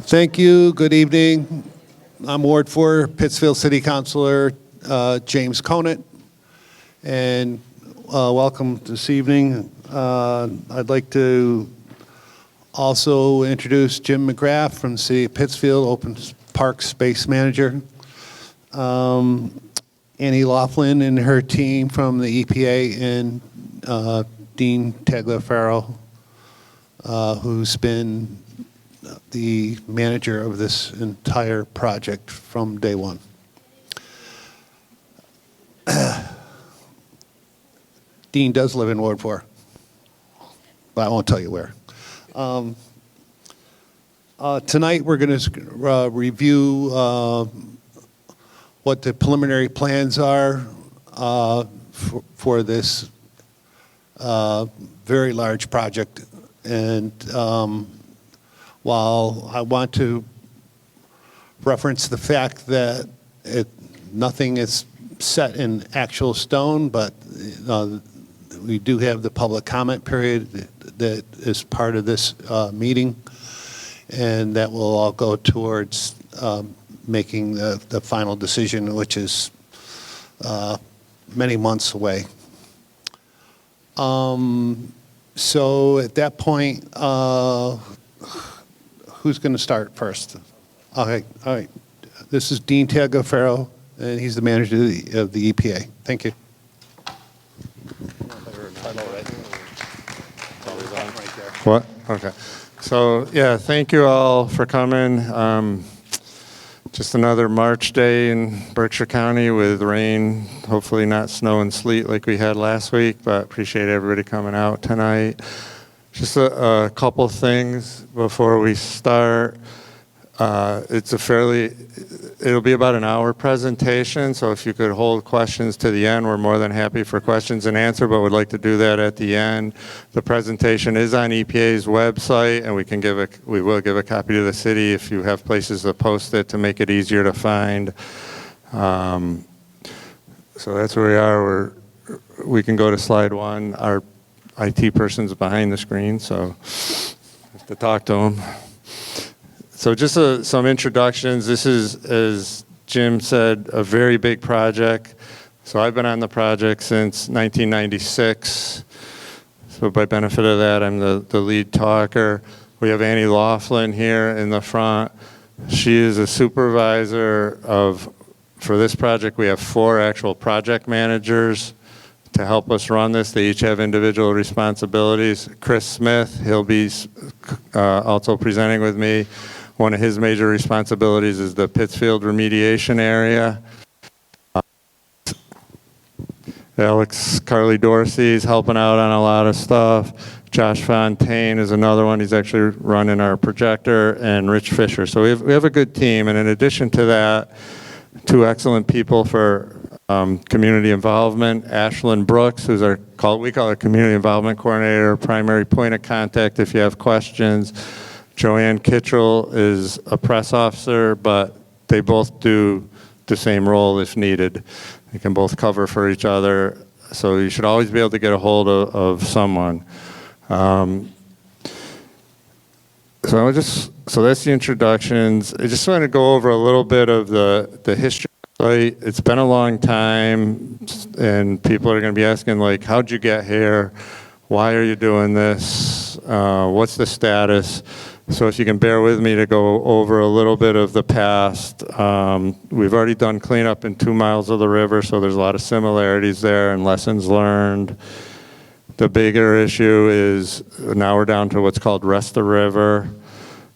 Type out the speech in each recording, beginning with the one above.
Thank you. Good evening. I'm Ward 4 Pittsfield City Councilor James Conant, and welcome this evening. I'd like to also introduce Jim McGrath from the City of Pittsfield, Open Park Space Manager. Annie Laughlin and her team from the EPA, and Dean Tagliaferro, who's been the manager of this entire project from day one. Dean does live in Ward 4, but I won't tell you where. Tonight we're going to review what the preliminary plans are for this very large project. And while I want to reference the fact that nothing is set in actual stone, but we do have the public comment period that is part of this meeting, and that will all go towards making the final decision, which is many months away. So at that point, who's going to start first? Okay, all right. This is Dean Tagliaferro, and he's the manager of the EPA. Thank you. What? Okay. So, yeah, thank you all for coming. Just another March day in Berkshire County with rain, hopefully not snow and sleet like we had last week, but appreciate everybody coming out tonight. Just a couple things before we start. It'll be about an hour presentation, so if you could hold questions to the end, we're more than happy for questions and answer, but would like to do that at the end. The presentation is on EPA's website, and we will give a copy to the city if you have places to post it to make it easier to find. So that's where we are. We can go to slide 1. Our IT person's behind the screen, so I have to talk to him. So just some introductions. This is, as Jim said, a very big project. So I've been on the project since 1996. So by benefit of that, I'm the lead talker. We have Annie Laughlin here in the front. She is a supervisor for this project. We have 4 actual project managers to help us run this. They each have individual responsibilities. Chris Smith, he'll be also presenting with me. One of his major responsibilities is the Pittsfield remediation area. Alex Carly Dorsey is helping out on a lot of stuff. Josh Fontaine is another one. He's actually running our projector, and Rich Fisher. So we have a good team, and in addition to that, 2 excellent people for community involvement. Ashlyn Brooks, who's we call her community involvement coordinator, primary point of contact if you have questions. Joanne Kittrell is a press officer, but they both do the same role if needed. They can both cover for each other, so you should always be able to get a hold of someone. So that's the introductions. I just want to go over a little bit of the history. It's been a long time, and people are going to be asking, like, how'd you get here? Why are you doing this? What's the status? So if you can bear with me to go over a little bit of the past. We've already done cleanup in 2 miles of the river, so there's a lot of similarities there and lessons learned. The bigger issue is now we're down to what's called rest the river.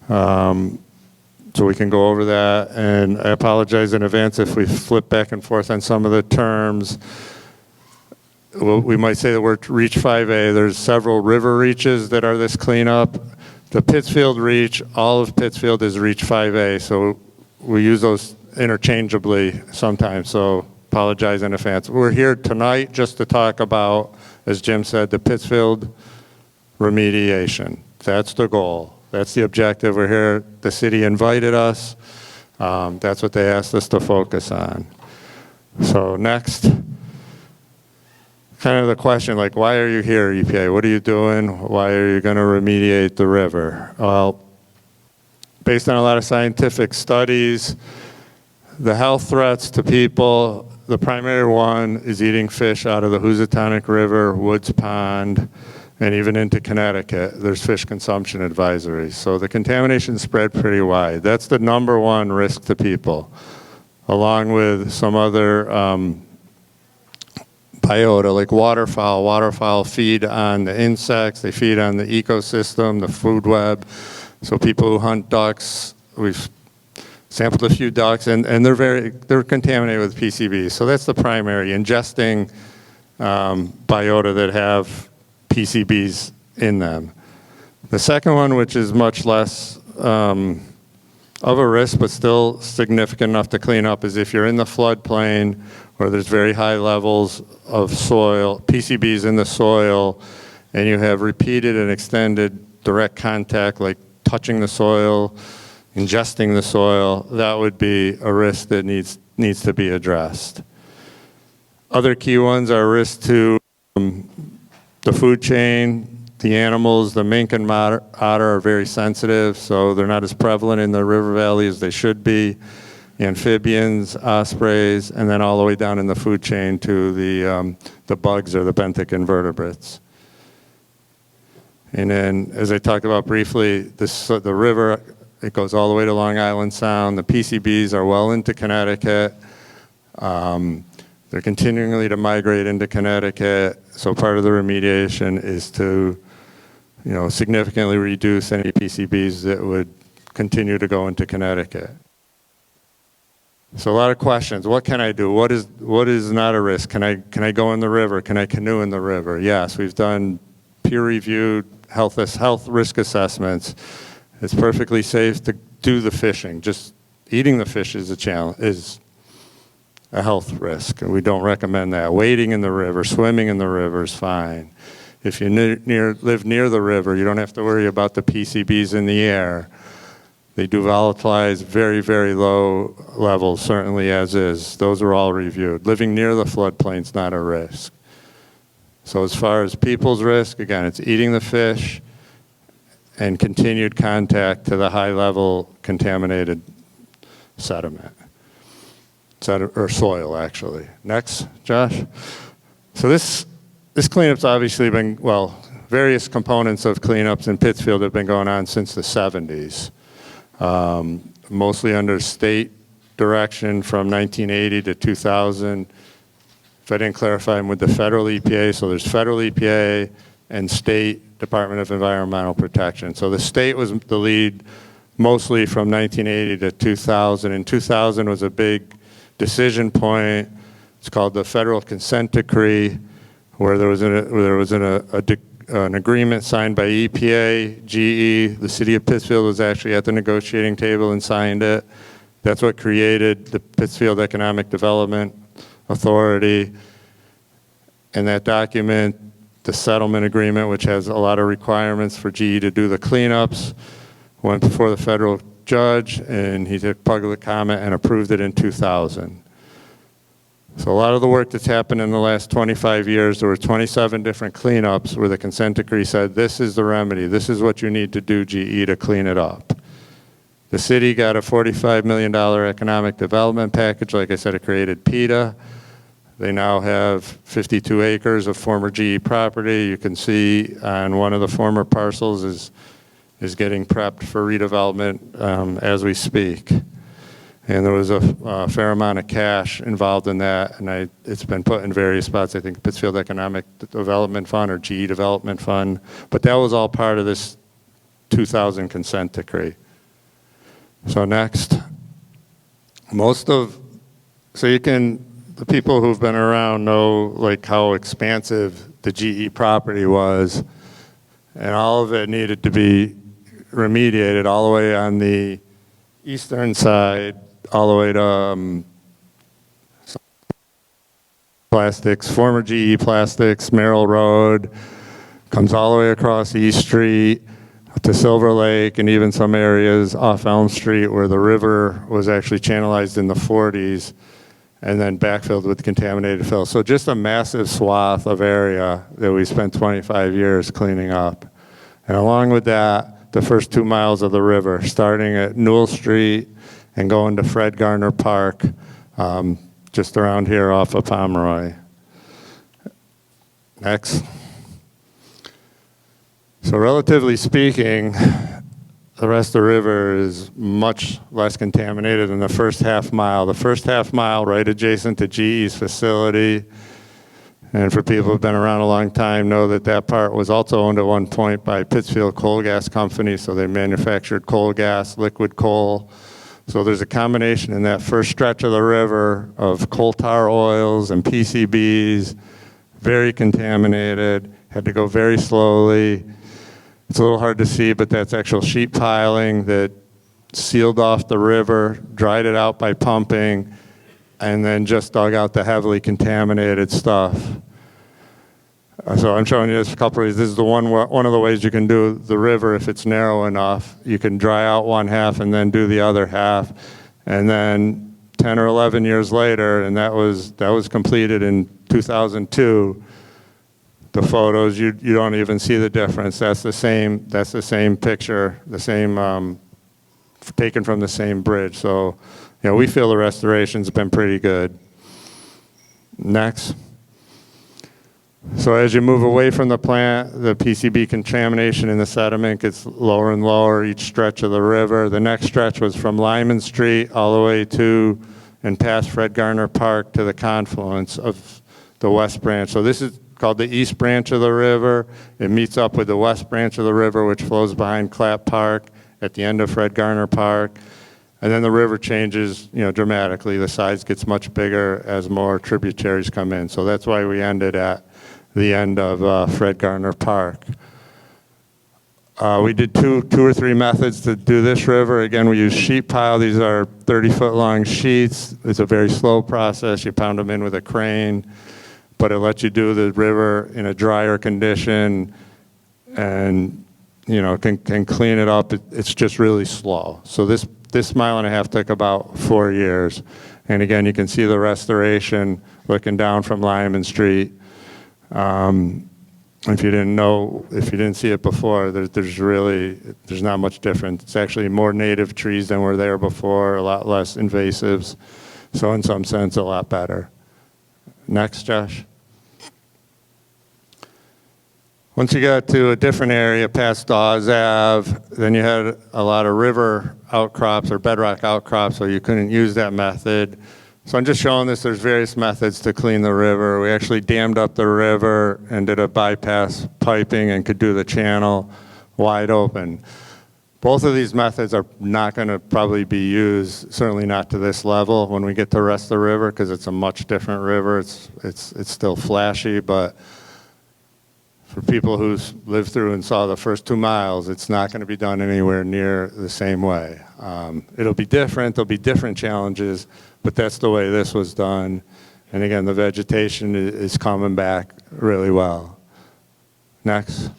So we can go over that, and I apologize in advance if we flip back and forth on some of the terms. Well, we might say the word Reach 5A. There's several river reaches that are this cleanup. The Pittsfield Reach, all of Pittsfield is Reach 5A, so we use those interchangeably sometimes, so apologize in advance. We're here tonight just to talk about, as Jim said, the Pittsfield remediation. That's the goal. That's the objective. We're here. The city invited us. That's what they asked us to focus on. So next, kind of the question, like, why are you here, EPA? What are you doing? Why are you going to remediate the river? Well, based on a lot of scientific studies, the health threats to people, the primary one is eating fish out of the Housatonic River, Woods Pond, and even into Connecticut. There's fish consumption advisories. So the contamination spread pretty wide. That's the number one risk to people, along with some other biota, like waterfowl. Waterfowl feed on the insects, they feed on the ecosystem, the food web. So people who hunt ducks, we've sampled a few ducks, and they're contaminated with PCBs. So that's the primary, ingesting biota that have PCBs in them. The second one, which is much less of a risk, but still significant enough to clean up, is if you're in the floodplain where there's very high levels of soil, PCBs in the soil, and you have repeated and extended direct contact, like touching the soil, ingesting the soil, that would be a risk that needs to be addressed. Other key ones are risks to the food chain. The animals, the mink and otter are very sensitive, so they're not as prevalent in the river valley as they should be. Amphibians, ospreys, and then all the way down in the food chain to the bugs or the benthic invertebrates. And then, as I talked about briefly, the river, it goes all the way to Long Island Sound. The PCBs are well into Connecticut. They're continuing to migrate into Connecticut. So part of the remediation is to, significantly reduce any PCBs that would continue to go into Connecticut. So a lot of questions. What can I do? What is not a risk? Can I go in the river? Can I canoe in the river? Yes, we've done peer-reviewed health risk assessments. It's perfectly safe to do the fishing. Just eating the fish is a health risk, and we don't recommend that. Wading in the river, swimming in the river is fine. If you live near the river, you don't have to worry about the PCBs in the air. They do volatilize very, very low levels, certainly as is. Those are all reviewed. Living near the floodplain is not a risk. So as far as people's risk, again, it's eating the fish and continued contact to the high-level contaminated sediment. Or soil, actually. Next, Josh. So this cleanup's obviously been, various components of cleanups in Pittsfield have been going on since the 70s. Mostly under state direction from 1980 to 2000. If I didn't clarify them with the federal EPA, so there's federal EPA and state Department of Environmental Protection. So the state was the lead mostly from 1980 to 2000. And 2000 was a big decision point. It's called the Federal Consent Decree, where there was an agreement signed by EPA, GE. The city of Pittsfield was actually at the negotiating table and signed it. That's what created the Pittsfield Economic Development Authority. And that document, the settlement agreement, which has a lot of requirements for GE to do the cleanups, went before the federal judge, and he took public comment and approved it in 2000. So a lot of the work that's happened in the last 25 years, there were 27 different cleanups where the consent decree said, this is the remedy, this is what you need to do, GE, to clean it up. The city got a $45 million economic development package. Like I said, it created PETA. They now have 52 acres of former GE property. You can see on one of the former parcels is getting prepped for redevelopment as we speak. And there was a fair amount of cash involved in that, and it's been put in various spots. I think Pittsfield Economic Development Fund or GE Development Fund, but that was all part of this 2000 consent decree. So next, the people who've been around know like how expansive the GE property was, and all of it needed to be remediated all the way on the eastern side, all the way to plastics, former GE Plastics, Merrill Road, comes all the way across East Street to Silver Lake, and even some areas off Elm Street where the river was actually channelized in the 40s and then backfilled with contaminated fill. So just a massive swath of area that we spent 25 years cleaning up. And along with that, the first 2 miles of the river, starting at Newell Street and going to Fred Garner Park, just around here off of Pomeroy. Next. So relatively speaking, the rest of the river is much less contaminated than the first half mile. The first half mile right adjacent to GE's facility, and for people who've been around a long time know that that part was also owned at one point by Pittsfield Coal Gas Company, so they manufactured coal gas, liquid coal. So there's a combination in that first stretch of the river of coal tar oils and PCBs, very contaminated, had to go very slowly. It's a little hard to see, but that's actual sheet piling that sealed off the river, dried it out by pumping, and then just dug out the heavily contaminated stuff. So I'm showing you this a couple of ways. This is one of the ways you can do the river if it's narrow enough. You can dry out one half and then do the other half. And then 10 or 11 years later, and that was completed in 2002, the photos, you don't even see the difference. That's the same picture, the same, taken from the same bridge. So, you know, we feel the restoration's been pretty good. Next. So as you move away from the plant, the PCB contamination in the sediment gets lower and lower each stretch of the river. The next stretch was from Lyman Street all the way to and past Fred Garner Park to the confluence of the West Branch. So this is called the East Branch of the river. It meets up with the West Branch of the river, which flows behind Clapp Park at the end of Fred Garner Park. And then the river changes, you know, dramatically. The size gets much bigger as more tributaries come in. So that's why we ended at the end of Fred Garner Park. We did two or three methods to do this river. Again, we use sheet pile. These are 30-foot long sheets. It's a very slow process. You pound them in with a crane, but it lets you do the river in a drier condition and, you know, can clean it up. It's just really slow. So this mile and a half took about 4 years. And again, you can see the restoration looking down from Lyman Street. If you didn't see it before, there's not much difference. It's actually more native trees than were there before, a lot less invasives. So in some sense, a lot better. Next, Josh. Once you got to a different area past Dawes Ave, then you had a lot of river outcrops or bedrock outcrops, so you couldn't use that method. So I'm just showing this, there's various methods to clean the river. We actually dammed up the river and did a bypass piping and could do the channel wide open. Both of these methods are not going to probably be used, certainly not to this level when we get to the rest of the river, because it's a much different river. It's still flashy, but for people who lived through and saw the first 2 miles, it's not going to be done anywhere near the same way. It'll be different, there'll be different challenges, but that's the way this was done. And again, the vegetation is coming back really well. Next.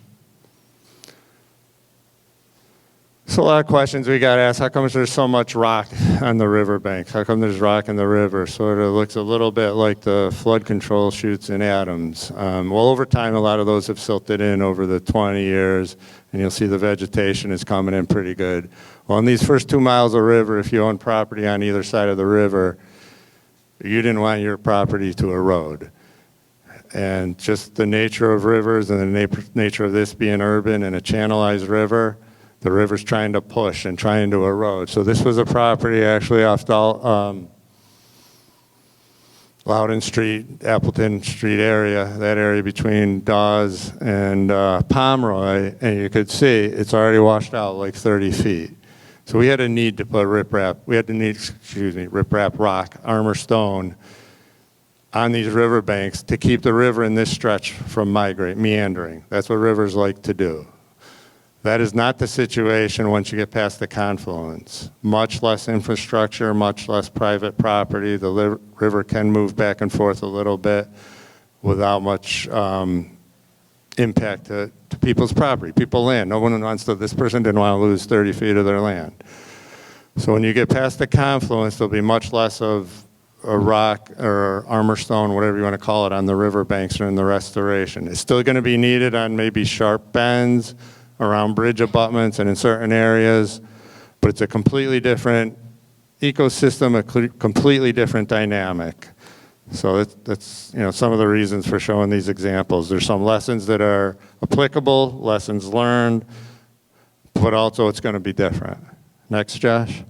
So a lot of questions we got asked. How come there's so much rock on the riverbanks? How come there's rock in the river? Sort of looks a little bit like the flood control chutes in Adams. Well, over time, a lot of those have silted in over the 20 years, and you'll see the vegetation is coming in pretty good. Well, in these first 2 miles of river, if you own property on either side of the river, you didn't want your property to erode. And just the nature of rivers and the nature of this being urban and a channelized river, the river's trying to push and trying to erode. So this was a property actually off Loudon Street, Appleton Street area, that area between Dawes and Pomeroy, and you could see it's already washed out like 30 feet. So we had a need to put riprap rock, armor stone, on these riverbanks to keep the river in this stretch from meandering. That's what rivers like to do. That is not the situation once you get past the confluence. Much less infrastructure, much less private property. The river can move back and forth a little bit without much impact to people's property, people's land. No one wants to, this person didn't want to lose 30 feet of their land. So when you get past the confluence, there'll be much less of a rock or armor stone, whatever you want to call it, on the riverbanks or in the restoration. It's still going to be needed on maybe sharp bends, around bridge abutments and in certain areas, but it's a completely different ecosystem, a completely different dynamic. So that's some of the reasons for showing these examples. There's some lessons that are applicable, lessons learned, but also it's going to be different. Next, Josh.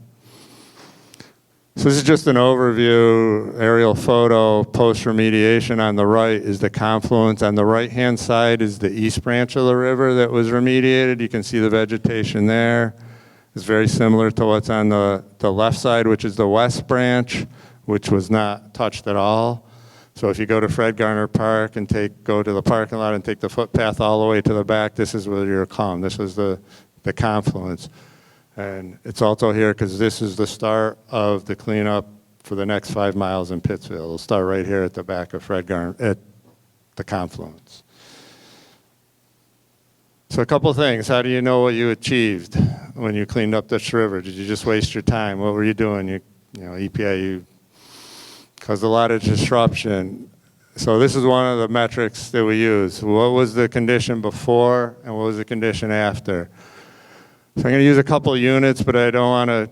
So this is just an overview, aerial photo, post-remediation. On the right is the confluence. On the right-hand side is the east branch of the river that was remediated. You can see the vegetation there. It's very similar to what's on the left side, which is the west branch, which was not touched at all. So if you go to Fred Garner Park and go to the parking lot and take the footpath all the way to the back, this is where you'll come. This is the confluence. And it's also here because this is the start of the cleanup for the next 5 miles in Pittsfield. It'll start right here at the back of Fred Garner, at the confluence. So a couple things. How do you know what you achieved when you cleaned up this river? Did you just waste your time? What were you doing? EPA, you caused a lot of disruption. So this is one of the metrics that we use. What was the condition before and what was the condition after? So I'm going to use a couple of units, but I don't want to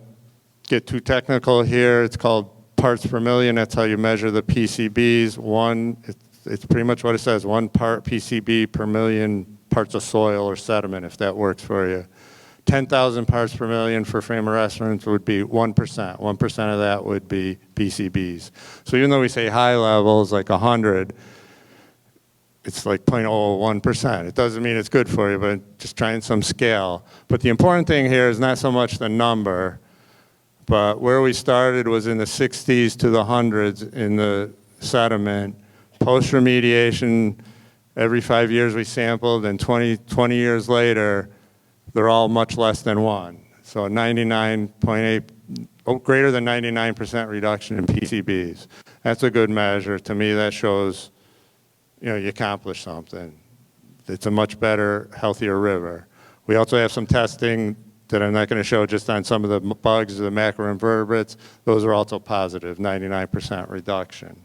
get too technical here. It's called parts per million. That's how you measure the PCBs. It's pretty much what it says, 1 part PCB per million parts of soil or sediment, if that works for you. 10,000 parts per million for frame of reference would be 1%. 1% of that would be PCBs. So even though we say high levels, like 100, it's like 0.01%. It doesn't mean it's good for you, but just trying some scale. But the important thing here is not so much the number, but where we started was in the 60s to the hundreds in the sediment. Post-remediation, every 5 years we sampled, and 20 years later, they're all much less than 1. So 99.8, greater than 99% reduction in PCBs. That's a good measure. To me, that shows you accomplished something. It's a much better, healthier river. We also have some testing that I'm not going to show just on some of the bugs, the macroinvertebrates. Those are also positive, 99% reduction.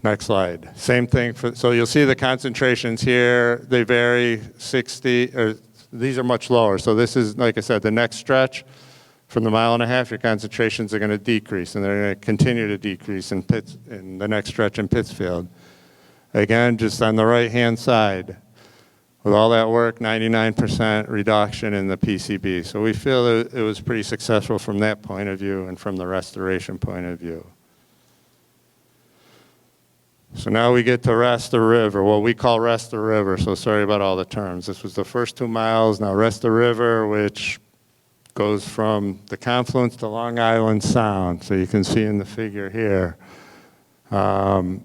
Next slide. Same thing. So you'll see the concentrations here. They vary 60, or these are much lower. So this is, like I said, the next stretch. From the 1.5 miles, your concentrations are going to decrease, and they're going to continue to decrease in the next stretch in Pittsfield. Again, just on the right-hand side, with all that work, 99% reduction in the PCB. So we feel it was pretty successful from that point of view and from the restoration point of view. So now we get to rest the river, what we call rest the river. So sorry about all the terms. This was the first 2 miles. Now rest the river, which goes from the confluence to Long Island Sound. So you can see in the figure here. In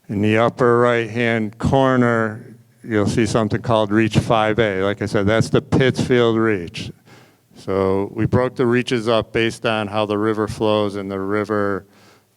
the upper right-hand corner, you'll see something called Reach 5A. Like I said, that's the Pittsfield Reach. So we broke the reaches up based on how the river flows and the river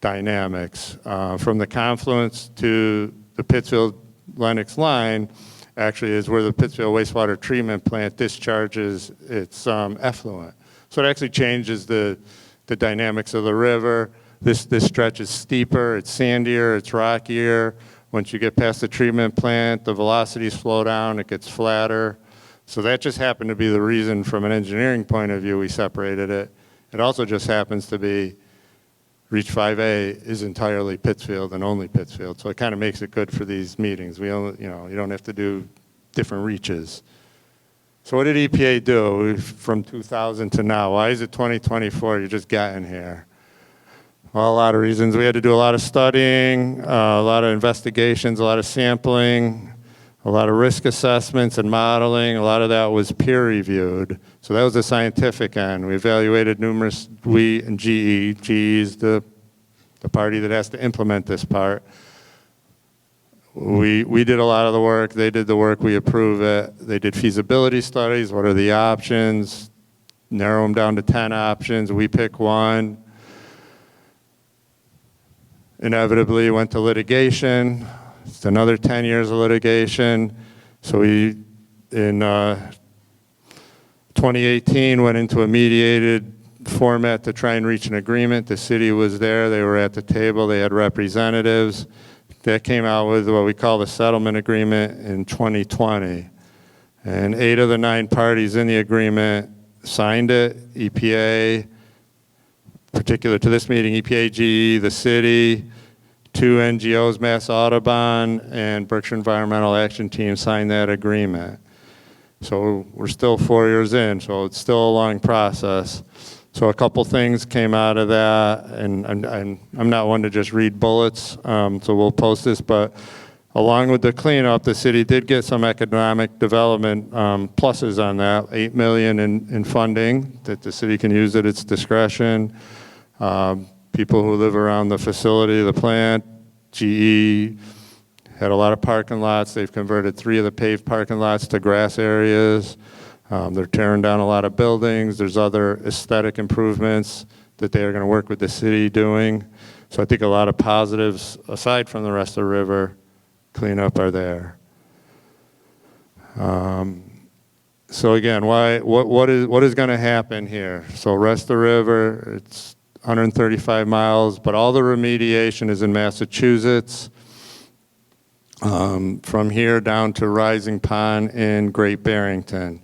dynamics. From the confluence to the Pittsfield-Lenox line actually is where the Pittsfield wastewater treatment plant discharges its effluent. So it actually changes the dynamics of the river. This stretch is steeper, it's sandier, it's rockier. Once you get past the treatment plant, the velocities slow down, it gets flatter. So that just happened to be the reason from an engineering point of view we separated it. It also just happens to be Reach 5A is entirely Pittsfield and only Pittsfield, so it kind of makes it good for these meetings. We only, you don't have to do different reaches. So what did EPA do from 2000 to now? Why is it 2024? You're just getting here. Well, a lot of reasons. We had to do a lot of studying, a lot of investigations, a lot of sampling, a lot of risk assessments and modeling. A lot of that was peer reviewed. So that was the scientific end. We evaluated numerous, we and GE. GE is the party that has to implement this part. We did a lot of the work. They did the work. We approve it. They did feasibility studies. What are the options? Narrow them down to 10 options. We pick one. Inevitably went to litigation. It's another 10 years of litigation. So we, in 2018, went into a mediated format to try and reach an agreement. The city was there. They were at the table. They had representatives. That came out with what we call the settlement agreement in 2020. And 8 of the 9 parties in the agreement signed it. EPA, particular to this meeting, EPA, GE, the city, 2 NGOs, Mass Audubon, and Berkshire Environmental Action Team signed that agreement. So we're still 4 years in, so it's still a long process. So a couple things came out of that, and I'm not one to just read bullets, so we'll post this, but along with the cleanup, the city did get some economic development pluses on that, $8 million in funding that the city can use at its discretion. People who live around the facility, the plant, GE, had a lot of parking lots. They've converted 3 of the paved parking lots to grass areas. They're tearing down a lot of buildings. There's other aesthetic improvements that they are going to work with the city doing. So I think a lot of positives, aside from the rest of the river cleanup, are there. So again, what is going to happen here? So rest of the river, it's 135 miles, but all the remediation is in Massachusetts. From here down to Rising Pond in Great Barrington.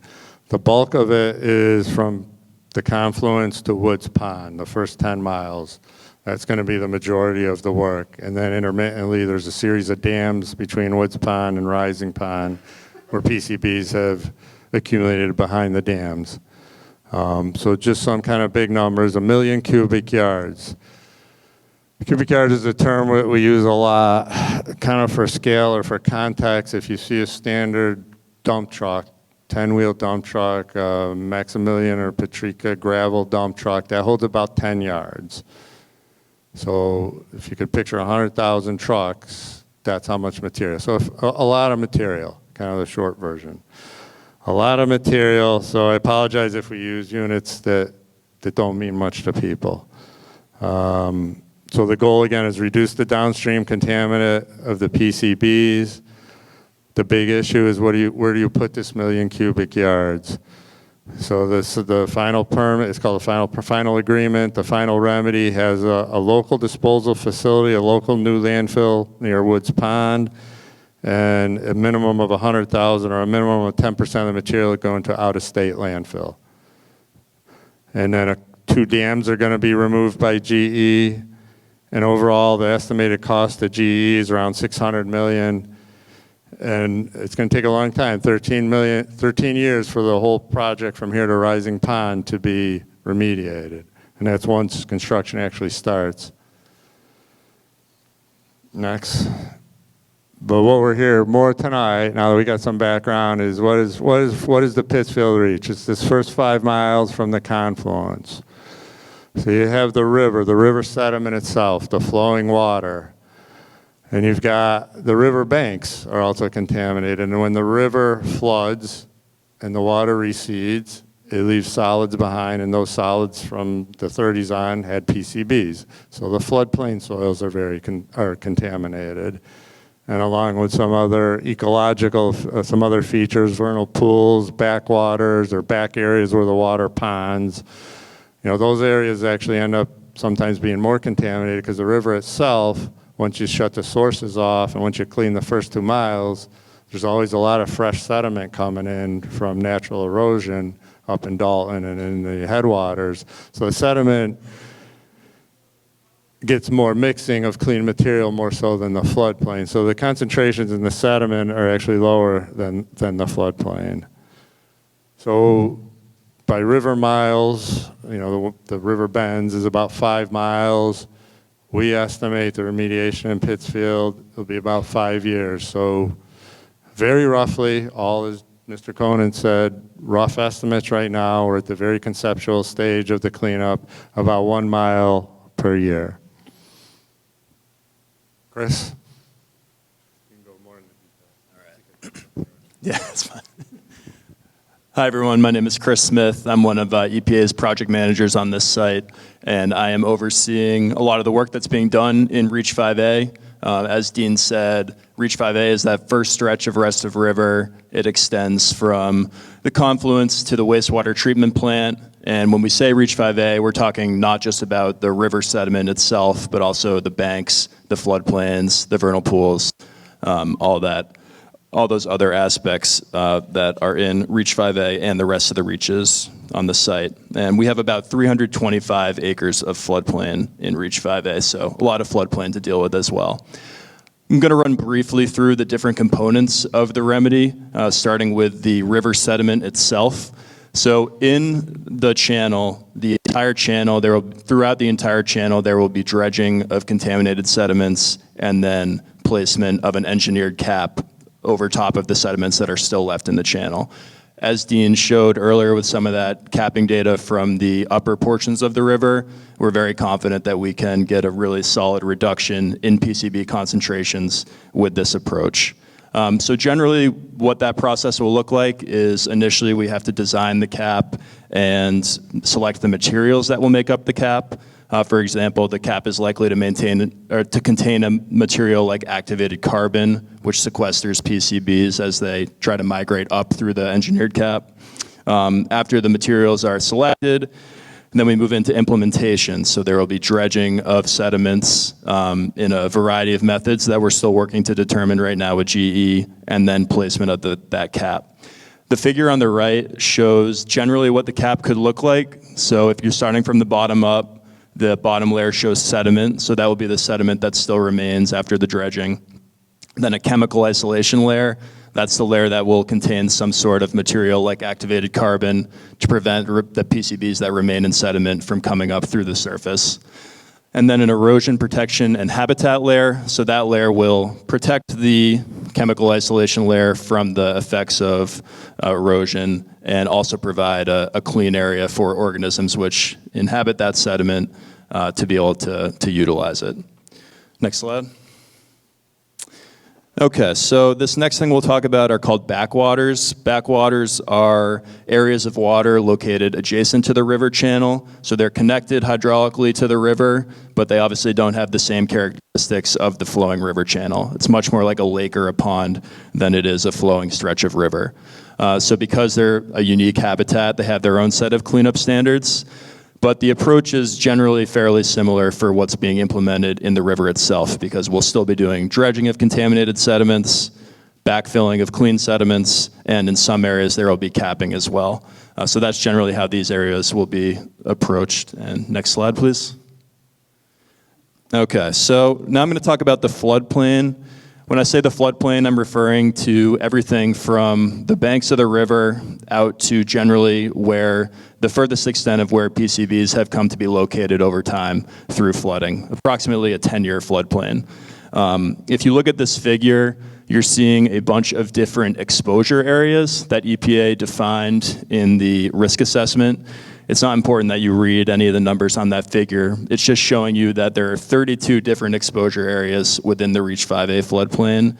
The bulk of it is from the confluence to Woods Pond, the first 10 miles. That's going to be the majority of the work. And then intermittently, there's a series of dams between Woods Pond and Rising Pond where PCBs have accumulated behind the dams. So just some kind of big numbers, 1 million cubic yards. Cubic yard is a term we use a lot, kind of for scale or for context. If you see a standard dump truck, 10-wheel dump truck, Maximilian or Patrica gravel dump truck, that holds about 10 yards. So if you could picture 100,000 trucks, that's how much material. So a lot of material, kind of the short version. A lot of material, so I apologize if we use units that don't mean much to people. So the goal, again, is reduce the downstream contaminant of the PCBs. The big issue is where do you put this 1 million cubic yards? So the final permit, it's called the final agreement. The final remedy has a local disposal facility, a local new landfill near Woods Pond, and a minimum of 100,000 or a minimum of 10% of the material going to out-of-state landfill. And then 2 dams are going to be removed by GE. And overall, the estimated cost to GE is around $600 million. And it's going to take a long time, 13 years for the whole project from here to Rising Pond to be remediated. And that's once construction actually starts. Next. But what we're here more tonight, now that we got some background, is what is the Pittsfield Reach? It's this first 5 miles from the confluence. So you have the river sediment itself, the flowing water. And you've got the river banks are also contaminated. And when the river floods and the water recedes, it leaves solids behind, and those solids from the 30s on had PCBs. So the floodplain soils are contaminated. And along with some other ecological, some other features, vernal pools, backwaters, or back areas where the water ponds, those areas actually end up sometimes being more contaminated because the river itself, once you shut the sources off and once you clean the first 2 miles, there's always a lot of fresh sediment coming in from natural erosion up in Dalton and in the headwaters. So the sediment gets more mixing of clean material more so than the floodplain. So the concentrations in the sediment are actually lower than the floodplain. So by river miles, the river bends is about 5 miles. We estimate the remediation in Pittsfield will be about 5 years. So very roughly, all as Mr. Conan said, rough estimates right now, we're at the very conceptual stage of the cleanup, about 1 mile per year. Chris? You can go more into detail. All right. Yeah, that's fine. Hi, everyone. My name is Chris Smith. I'm one of EPA's project managers on this site, and I am overseeing a lot of the work that's being done in Reach 5A. As Dean said, Reach 5A is that first stretch of rest of river. It extends from the confluence to the wastewater treatment plant. And when we say Reach 5A, we're talking not just about the river sediment itself, but also the banks, the floodplains, the vernal pools, all that. all those other aspects that are in Reach 5A and the rest of the reaches on the site. And we have about 325 acres of floodplain in Reach 5A, so a lot of floodplain to deal with as well. I'm going to run briefly through the different components of the remedy, starting with the river sediment itself. So in the channel, the entire channel, throughout the entire channel, there will be dredging of contaminated sediments and then placement of an engineered cap over top of the sediments that are still left in the channel. As Dean showed earlier with some of that capping data from the upper portions of the river, we're very confident that we can get a really solid reduction in PCB concentrations with this approach. So generally, what that process will look like is initially we have to design the cap and select the materials that will make up the cap. For example, the cap is likely to contain a material like activated carbon, which sequesters PCBs as they try to migrate up through the engineered cap. After the materials are selected, then we move into implementation. So there will be dredging of sediments in a variety of methods that we're still working to determine right now with GE, and then placement of that cap. The figure on the right shows generally what the cap could look like. So if you're starting from the bottom up, the bottom layer shows sediment, so that will be the sediment that still remains after the dredging. Then a chemical isolation layer, that's the layer that will contain some sort of material like activated carbon to prevent the PCBs that remain in sediment from coming up through the surface. And then an erosion protection and habitat layer, so that layer will protect the chemical isolation layer from the effects of erosion and also provide a clean area for organisms which inhabit that sediment to be able to utilize it. Next slide. Okay, so this next thing we'll talk about are called backwaters. Backwaters are areas of water located adjacent to the river channel. So they're connected hydraulically to the river, but they obviously don't have the same characteristics of the flowing river channel. It's much more like a lake or a pond than it is a flowing stretch of river. So because they're a unique habitat, they have their own set of cleanup standards. But the approach is generally fairly similar for what's being implemented in the river itself, because we'll still be doing dredging of contaminated sediments, backfilling of clean sediments, and in some areas there will be capping as well. So that's generally how these areas will be approached. And next slide, please. Okay, so now I'm going to talk about the floodplain. When I say the floodplain, I'm referring to everything from the banks of the river out to generally where the furthest extent of where PCBs have come to be located over time through flooding, approximately a 10-year floodplain. If you look at this figure, you're seeing a bunch of different exposure areas that EPA defined in the risk assessment. It's not important that you read any of the numbers on that figure. It's just showing you that there are 32 different exposure areas within the Reach 5A floodplain.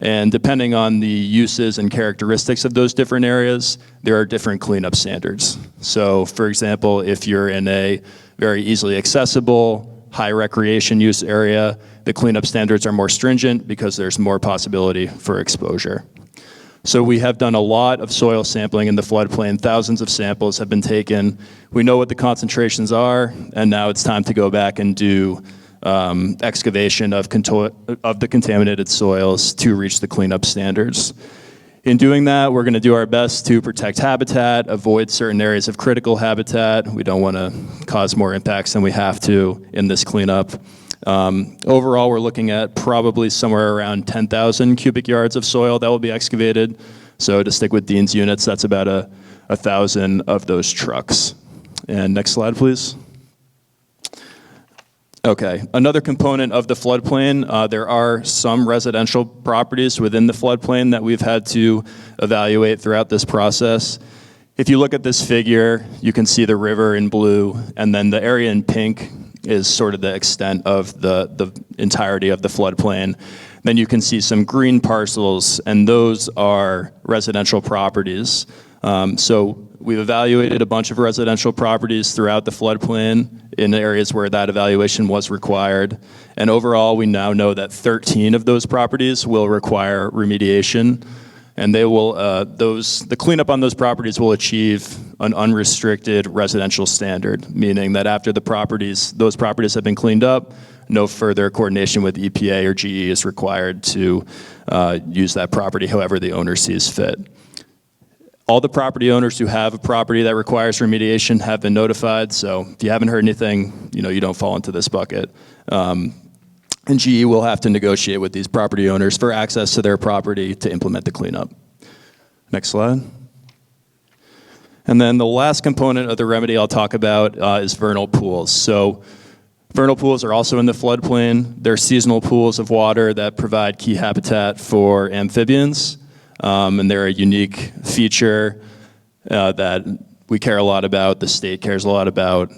And depending on the uses and characteristics of those different areas, there are different cleanup standards. So for example, if you're in a very easily accessible, high recreation use area, the cleanup standards are more stringent because there's more possibility for exposure. So we have done a lot of soil sampling in the floodplain. Thousands of samples have been taken. We know what the concentrations are, and now it's time to go back and do excavation of the contaminated soils to reach the cleanup standards. In doing that, we're going to do our best to protect habitat, avoid certain areas of critical habitat. We don't want to cause more impacts than we have to in this cleanup. Overall, we're looking at probably somewhere around 10,000 cubic yards of soil that will be excavated. So to stick with Dean's units, that's about 1,000 of those trucks. And next slide, please. Okay, another component of the floodplain, there are some residential properties within the floodplain that we've had to evaluate throughout this process. If you look at this figure, you can see the river in blue, and then the area in pink is sort of the extent of the entirety of the floodplain. Then you can see some green parcels, and those are residential properties. So we've evaluated a bunch of residential properties throughout the floodplain in areas where that evaluation was required. And overall, we now know that 13 of those properties will require remediation. And they will, the cleanup on those properties will achieve an unrestricted residential standard, meaning that after those properties have been cleaned up, no further coordination with EPA or GE is required to use that property however the owner sees fit. All the property owners who have a property that requires remediation have been notified, so if you haven't heard anything, you don't fall into this bucket. And GE will have to negotiate with these property owners for access to their property to implement the cleanup. Next slide. And then the last component of the remedy I'll talk about is vernal pools. So vernal pools are also in the floodplain. They're seasonal pools of water that provide key habitat for amphibians. And they're a unique feature that we care a lot about, the state cares a lot about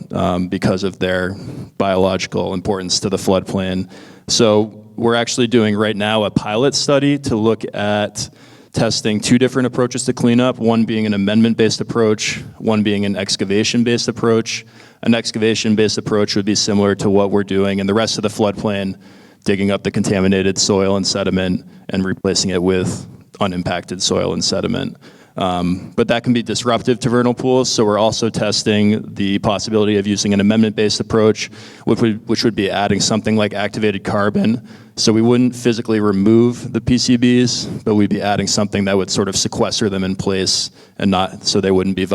because of their biological importance to the floodplain. So we're actually doing right now a pilot study to look at testing 2 different approaches to cleanup, one being an amendment-based approach, one being an excavation-based approach. An excavation-based approach would be similar to what we're doing in the rest of the floodplain, digging up the contaminated soil and sediment and replacing it with unimpacted soil and sediment. But that can be disruptive to vernal pools, so we're also testing the possibility of using an amendment-based approach, which would be adding something like activated carbon. So we wouldn't physically remove the PCBs, but we'd be adding something that would sort of sequester them in place and not, so they wouldn't be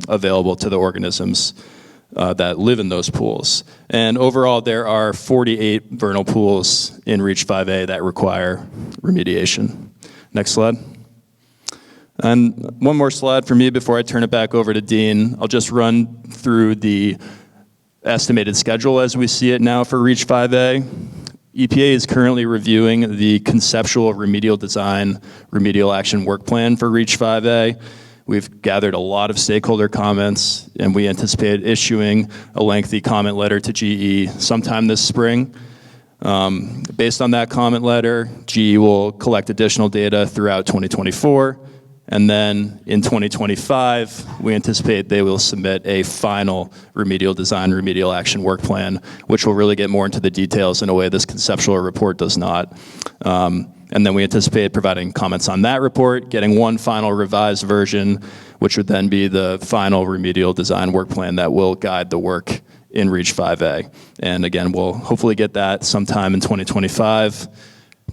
available to the organisms that live in those pools. And overall, there are 48 vernal pools in Reach 5A that require remediation. Next slide. And one more slide for me before I turn it back over to Dean. I'll just run through the estimated schedule as we see it now for Reach 5A. EPA is currently reviewing the conceptual remedial design, remedial action work plan for Reach 5A. We've gathered a lot of stakeholder comments, and we anticipate issuing a lengthy comment letter to GE sometime this spring. Based on that comment letter, GE will collect additional data throughout 2024. And then in 2025, we anticipate they will submit a final remedial design, remedial action work plan, which will really get more into the details in a way this conceptual report does not. And then we anticipate providing comments on that report, getting one final revised version, which would then be the final remedial design work plan that will guide the work in Reach 5A. And again, we'll hopefully get that sometime in 2025.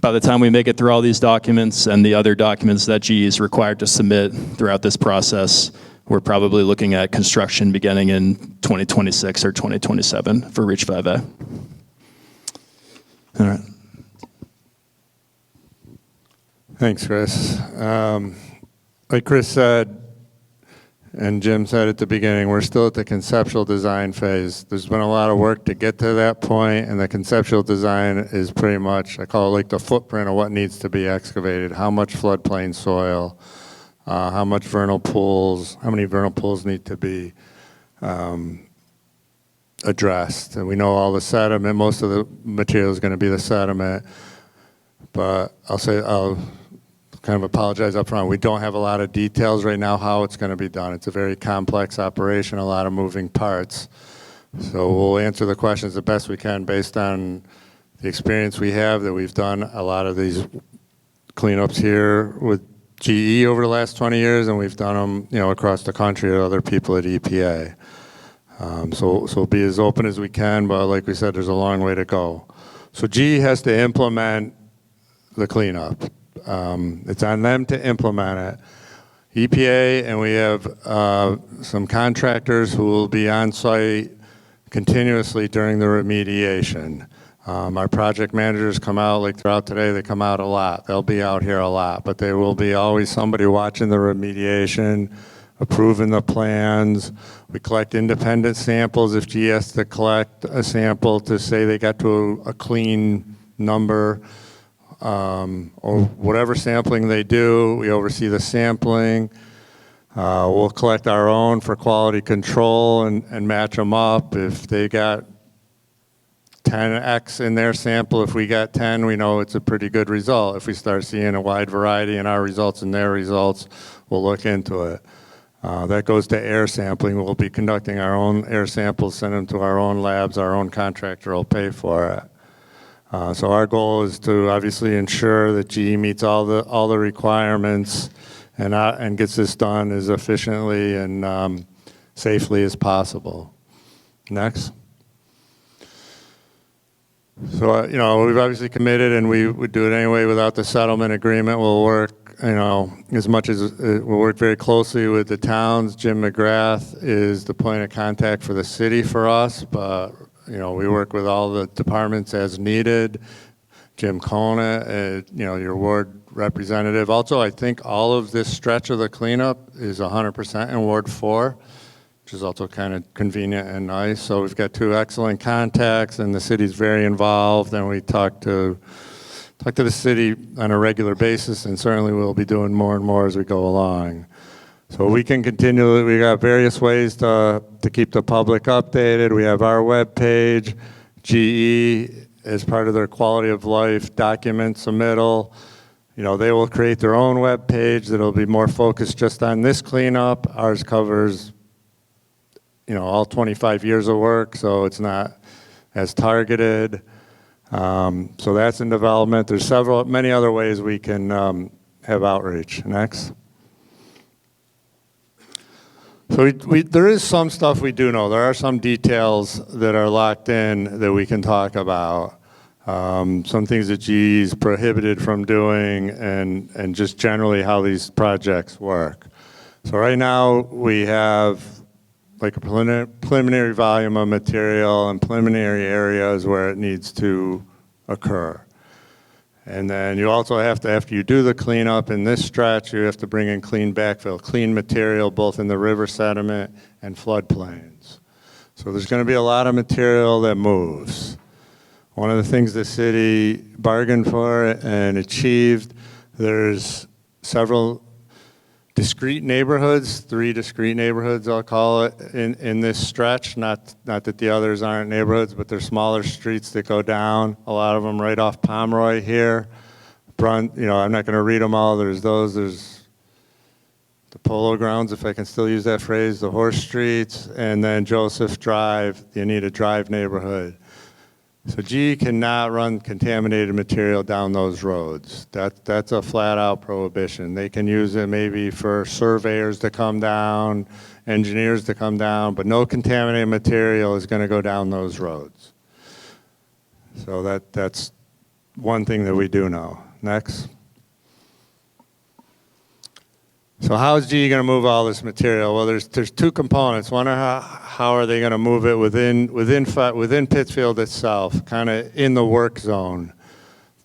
By the time we make it through all these documents and the other documents that GE is required to submit throughout this process, we're probably looking at construction beginning in 2026 or 2027 for Reach 5A. All right. Thanks, Chris. Like Chris said, and Jim said at the beginning, we're still at the conceptual design phase. There's been a lot of work to get to that point, and the conceptual design is pretty much, I call it like the footprint of what needs to be excavated. How much floodplain soil, how many vernal pools need to be addressed. And we know all the sediment, most of the material is going to be the sediment, but I'll kind of apologize up front. We don't have a lot of details right now how it's going to be done. It's a very complex operation, a lot of moving parts. So we'll answer the questions the best we can based on the experience we have, that we've done a lot of these cleanups here with GE over the last 20 years, and we've done them across the country with other people at EPA. So we'll be as open as we can, but like we said, there's a long way to go. So GE has to implement the cleanup. It's on them to implement it. EPA, and we have some contractors who will be on site continuously during the remediation. Our project managers come out, like throughout today, they come out a lot. They'll be out here a lot, but there will be always somebody watching the remediation, approving the plans. We collect independent samples if GE has to collect a sample to say they got to a clean number. Or whatever sampling they do, we oversee the sampling. We'll collect our own for quality control and match them up. If they got 10X in their sample, if we got 10, we know it's a pretty good result. If we start seeing a wide variety in our results and their results, we'll look into it. That goes to air sampling. We'll be conducting our own air samples, send them to our own labs. Our own contractor will pay for it. So our goal is to obviously ensure that GE meets all the requirements and gets this done as efficiently and safely as possible. Next. So, we've obviously committed, and we would do it anyway without the settlement agreement. We'll work, as much as, we'll work very closely with the towns. Jim McGrath is the point of contact for the city for us, but, we work with all the departments as needed. Jim Kona, your ward representative. Also, I think all of this stretch of the cleanup is 100% in Ward 4. Which is also kind of convenient and nice. So we've got two excellent contacts, and the city's very involved, and we talk to the city on a regular basis, and certainly we'll be doing more and more as we go along. So we can continue, we got various ways to keep the public updated. We have our webpage, GE, as part of their quality of life document submittal. They will create their own webpage that'll be more focused just on this cleanup. Ours covers all 25 years of work, so it's not as targeted. So that's in development. There's many other ways we can have outreach. Next. So there is some stuff we do know. There are some details that are locked in that we can talk about. Some things that GE is prohibited from doing, and just generally how these projects work. So right now we have like a preliminary volume of material and preliminary areas where it needs to occur. And then you also have to, after you do the cleanup in this stretch, you have to bring in clean backfill, clean material both in the river sediment and floodplains. So there's going to be a lot of material that moves. One of the things the city bargained for and achieved, there's several discrete neighborhoods, 3 discrete neighborhoods I'll call it, in this stretch. Not that the others aren't neighborhoods, but they're smaller streets that go down, a lot of them right off Pomeroy here. I'm not going to read them all. There's the Polo Grounds, if I can still use that phrase, the Horse Streets, and then Joseph Drive, the Anita Drive neighborhood. So GE cannot run contaminated material down those roads. That's a flat-out prohibition. They can use it maybe for surveyors to come down, engineers to come down, but no contaminated material is going to go down those roads. So that's one thing that we do know. Next. So how is GE going to move all this material? Well, there's 2 components. One are how are they going to move it within Pittsfield itself, kind of in the work zone.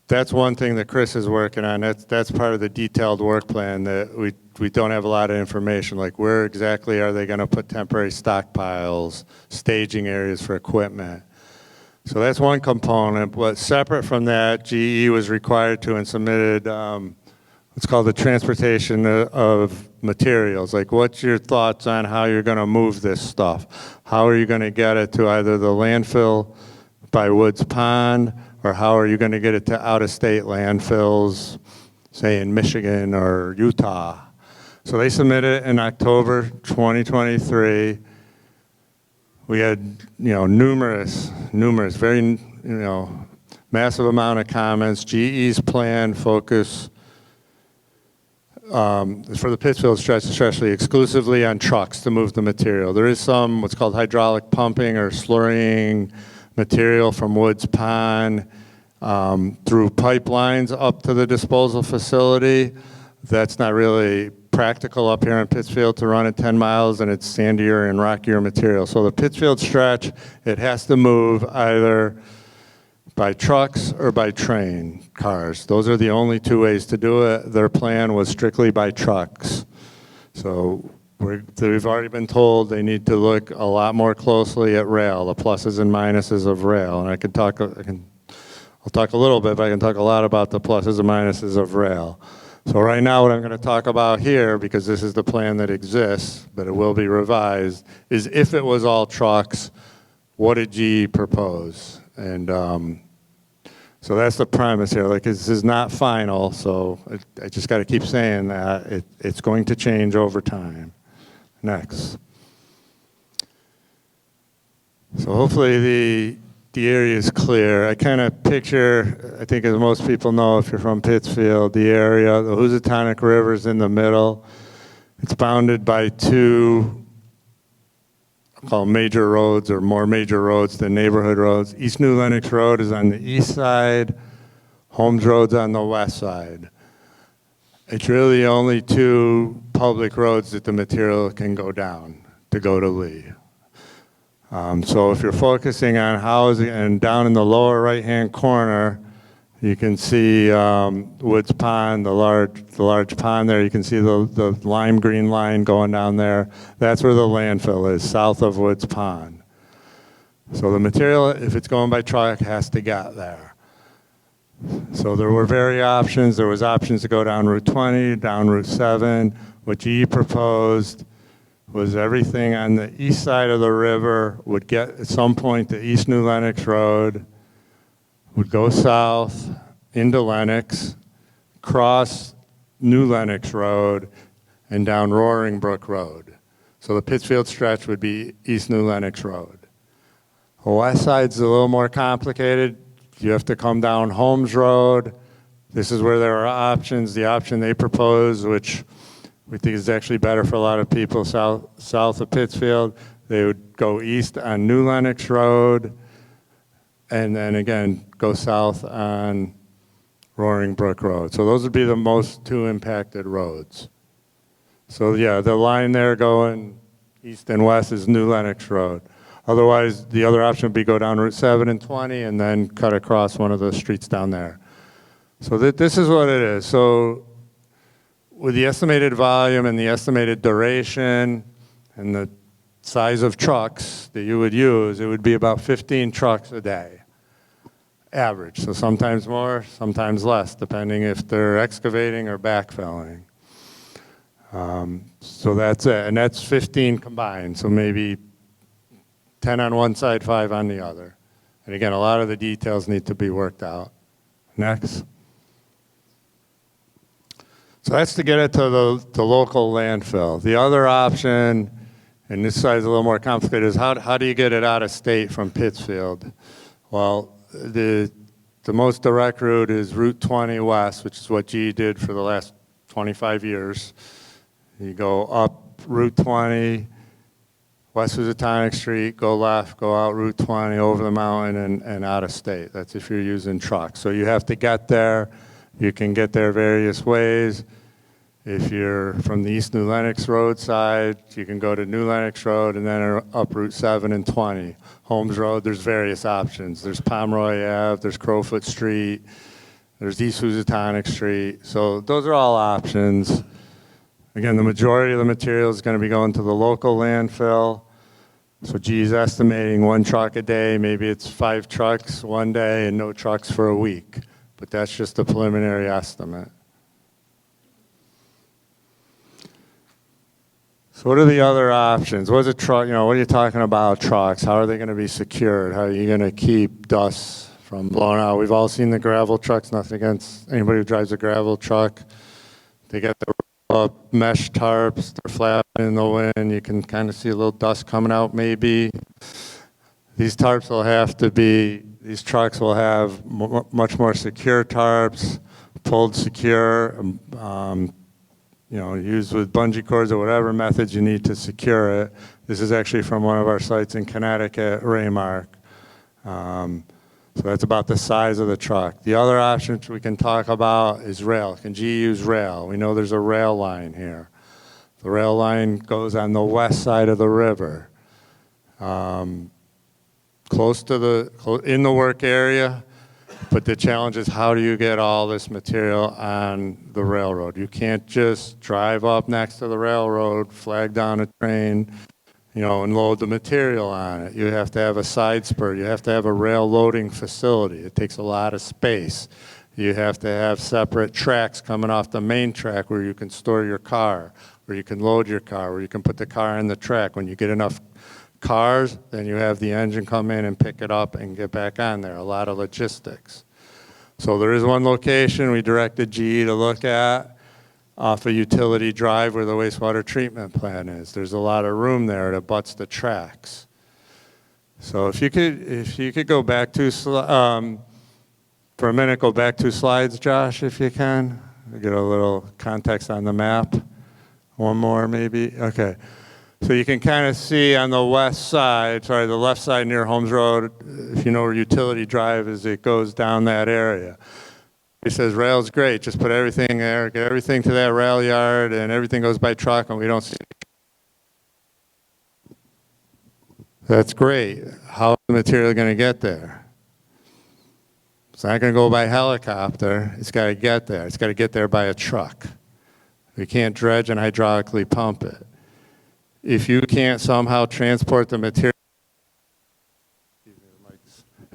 That's one thing that Chris is working on. That's part of the detailed work plan that we don't have a lot of information, like where exactly are they going to put temporary stockpiles, staging areas for equipment. So that's one component. But separate from that, GE was required to and submitted it's called the transportation of materials. Like, what's your thoughts on how you're going to move this stuff? How are you going to get it to either the landfill by Woods Pond, or how are you going to get it to out-of-state landfills, say in Michigan or Utah? So they submitted it in October 2023. We had, numerous, very, massive amount of comments. GE's plan focus for the Pittsfield stretch, especially exclusively on trucks to move the material. There is some what's called hydraulic pumping or slurrying material from Woods Pond through pipelines up to the disposal facility. That's not really practical up here in Pittsfield to run it 10 miles, and it's sandier and rockier material. So the Pittsfield stretch, it has to move either by trucks or by train cars. Those are the only 2 ways to do it. Their plan was strictly by trucks. So we've already been told they need to look a lot more closely at rail, the pluses and minuses of rail. And I'll talk a little bit, but I can talk a lot about the pluses and minuses of rail. So right now what I'm going to talk about here, because this is the plan that exists, but it will be revised, is if it was all trucks, what did GE propose? And so that's the premise here. Like, this is not final, so I just got to keep saying that. It's going to change over time. Next. So hopefully the area is clear. I kind of picture, I think as most people know if you're from Pittsfield, the area, the Housatonic River is in the middle. It's bounded by 2 call major roads or more major roads than neighborhood roads. East New Lenox Road is on the east side, Holmes Road's on the west side. It's really the only two public roads that the material can go down to go to Lee. So if you're focusing on housing, and down in the lower right-hand corner, you can see Woods Pond, the large pond there. You can see the lime green line going down there. That's where the landfill is, south of Woods Pond. So the material, if it's going by truck, has to get there. So there were various options. There was options to go down Route 20, down Route 7. What GE proposed was everything on the east side of the river would get at some point to East New Lenox Road, would go south into Lenox, cross New Lenox Road, and down Roaring Brook Road. So the Pittsfield stretch would be East New Lenox Road. The west side's a little more complicated. You have to come down Holmes Road. This is where there are options. The option they propose, which we think is actually better for a lot of people south of Pittsfield, they would go east on New Lenox Road, and then again, go south on Roaring Brook Road. So those would be the most two impacted roads. So yeah, the line there going east and west is New Lenox Road. Otherwise, the other option would be go down Route 7 and 20 and then cut across one of the streets down there. So this is what it is. So with the estimated volume and the estimated duration and the size of trucks that you would use, it would be about 15 trucks a day, average. So sometimes more, sometimes less, depending if they're excavating or backfilling. So that's it, and that's 15 combined, so maybe 10 on one side, 5 on the other. And again, a lot of the details need to be worked out. Next. So that's to get it to the local landfill. The other option, and this side's a little more complicated, is how do you get it out of state from Pittsfield? Well, the most direct route is Route 20 West, which is what GE did for the last 25 years. You go up Route 20, West Housatonic Street, go left, go out Route 20, over the mountain, and out of state. That's if you're using trucks. So you have to get there. You can get there various ways. If you're from the East New Lenox Road side, you can go to New Lenox Road and then up Route 7 and 20. Holmes Road, there's various options. There's Pomeroy Ave, there's Crowfoot Street, there's East Housatonic Street. So those are all options. Again, the majority of the material is going to be going to the local landfill. So GE's estimating 1 truck a day. Maybe it's 5 trucks one day and no trucks for a week. But that's just a preliminary estimate. So what are the other options? What's a truck, what are you talking about trucks? How are they going to be secured? How are you going to keep dust from blowing out? We've all seen the gravel trucks, nothing against anybody who drives a gravel truck. They get the mesh tarps, they're flapping in the wind. You can kind of see a little dust coming out maybe. These tarps will have to be, these trucks will have much more secure tarps, pulled secure, used with bungee cords or whatever methods you need to secure it. This is actually from one of our sites in Connecticut, Raymark. So that's about the size of the truck. The other option we can talk about is rail. Can GE use rail? We know there's a rail line here. The rail line goes on the west side of the river. Close to in the work area, but the challenge is how do you get all this material on the railroad? You can't just drive up next to the railroad, flag down a train, and load the material on it. You have to have a side spur. You have to have a rail loading facility. It takes a lot of space. You have to have separate tracks coming off the main track where you can store your car, where you can load your car, where you can put the car in the track. When you get enough cars, then you have the engine come in and pick it up and get back on there. A lot of logistics. So there is one location we directed GE to look at off a Utility Drive where the wastewater treatment plant is. There's a lot of room there that butts the tracks. So if you could go back for a minute, go back 2 slides, Josh, if you can. Get a little context on the map. One more maybe, okay. So you can kind of see on the west side, sorry, the left side near Holmes Road, if you know where Utility Drive is, it goes down that area. He says, rail's great, just put everything there, get everything to that rail yard, and everything goes by truck, and we don't see. That's great. How's the material going to get there? It's not going to go by helicopter. It's got to get there. It's got to get there by a truck. We can't dredge and hydraulically pump it. If you can't somehow transport the material,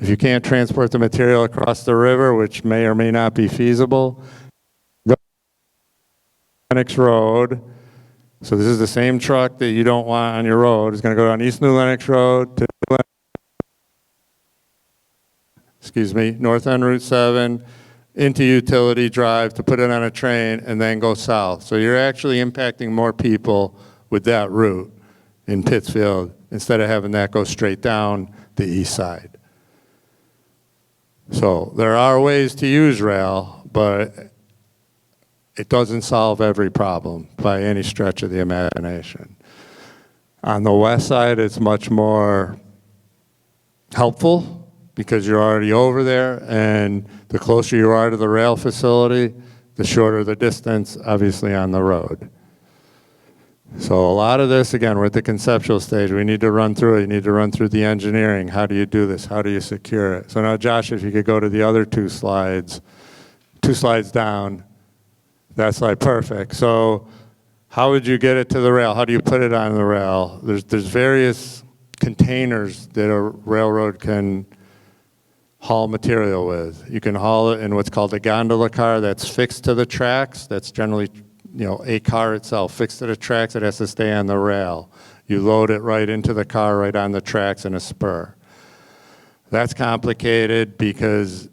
if you can't transport the material across the river, which may or may not be feasible, go Lennox Road. So this is the same truck that you don't want on your road. It's going to go down East New Lennox Road to North End Route 7 into Utility Drive to put it on a train and then go south. So you're actually impacting more people with that route in Pittsfield instead of having that go straight down the east side. So there are ways to use rail, but it doesn't solve every problem by any stretch of the imagination. On the west side, it's much more helpful because you're already over there, and the closer you are to the rail facility, the shorter the distance, obviously, on the road. So a lot of this, again, we're at the conceptual stage. We need to run through it. You need to run through the engineering. How do you do this? How do you secure it? So now, Josh, if you could go to the other two slides down. That's like perfect. So how would you get it to the rail? How do you put it on the rail? There's various containers that a railroad can haul material with. You can haul it in what's called a gondola car that's fixed to the tracks. That's generally, a car itself fixed to the tracks. It has to stay on the rail. You load it right into the car, right on the tracks in a spur. That's complicated because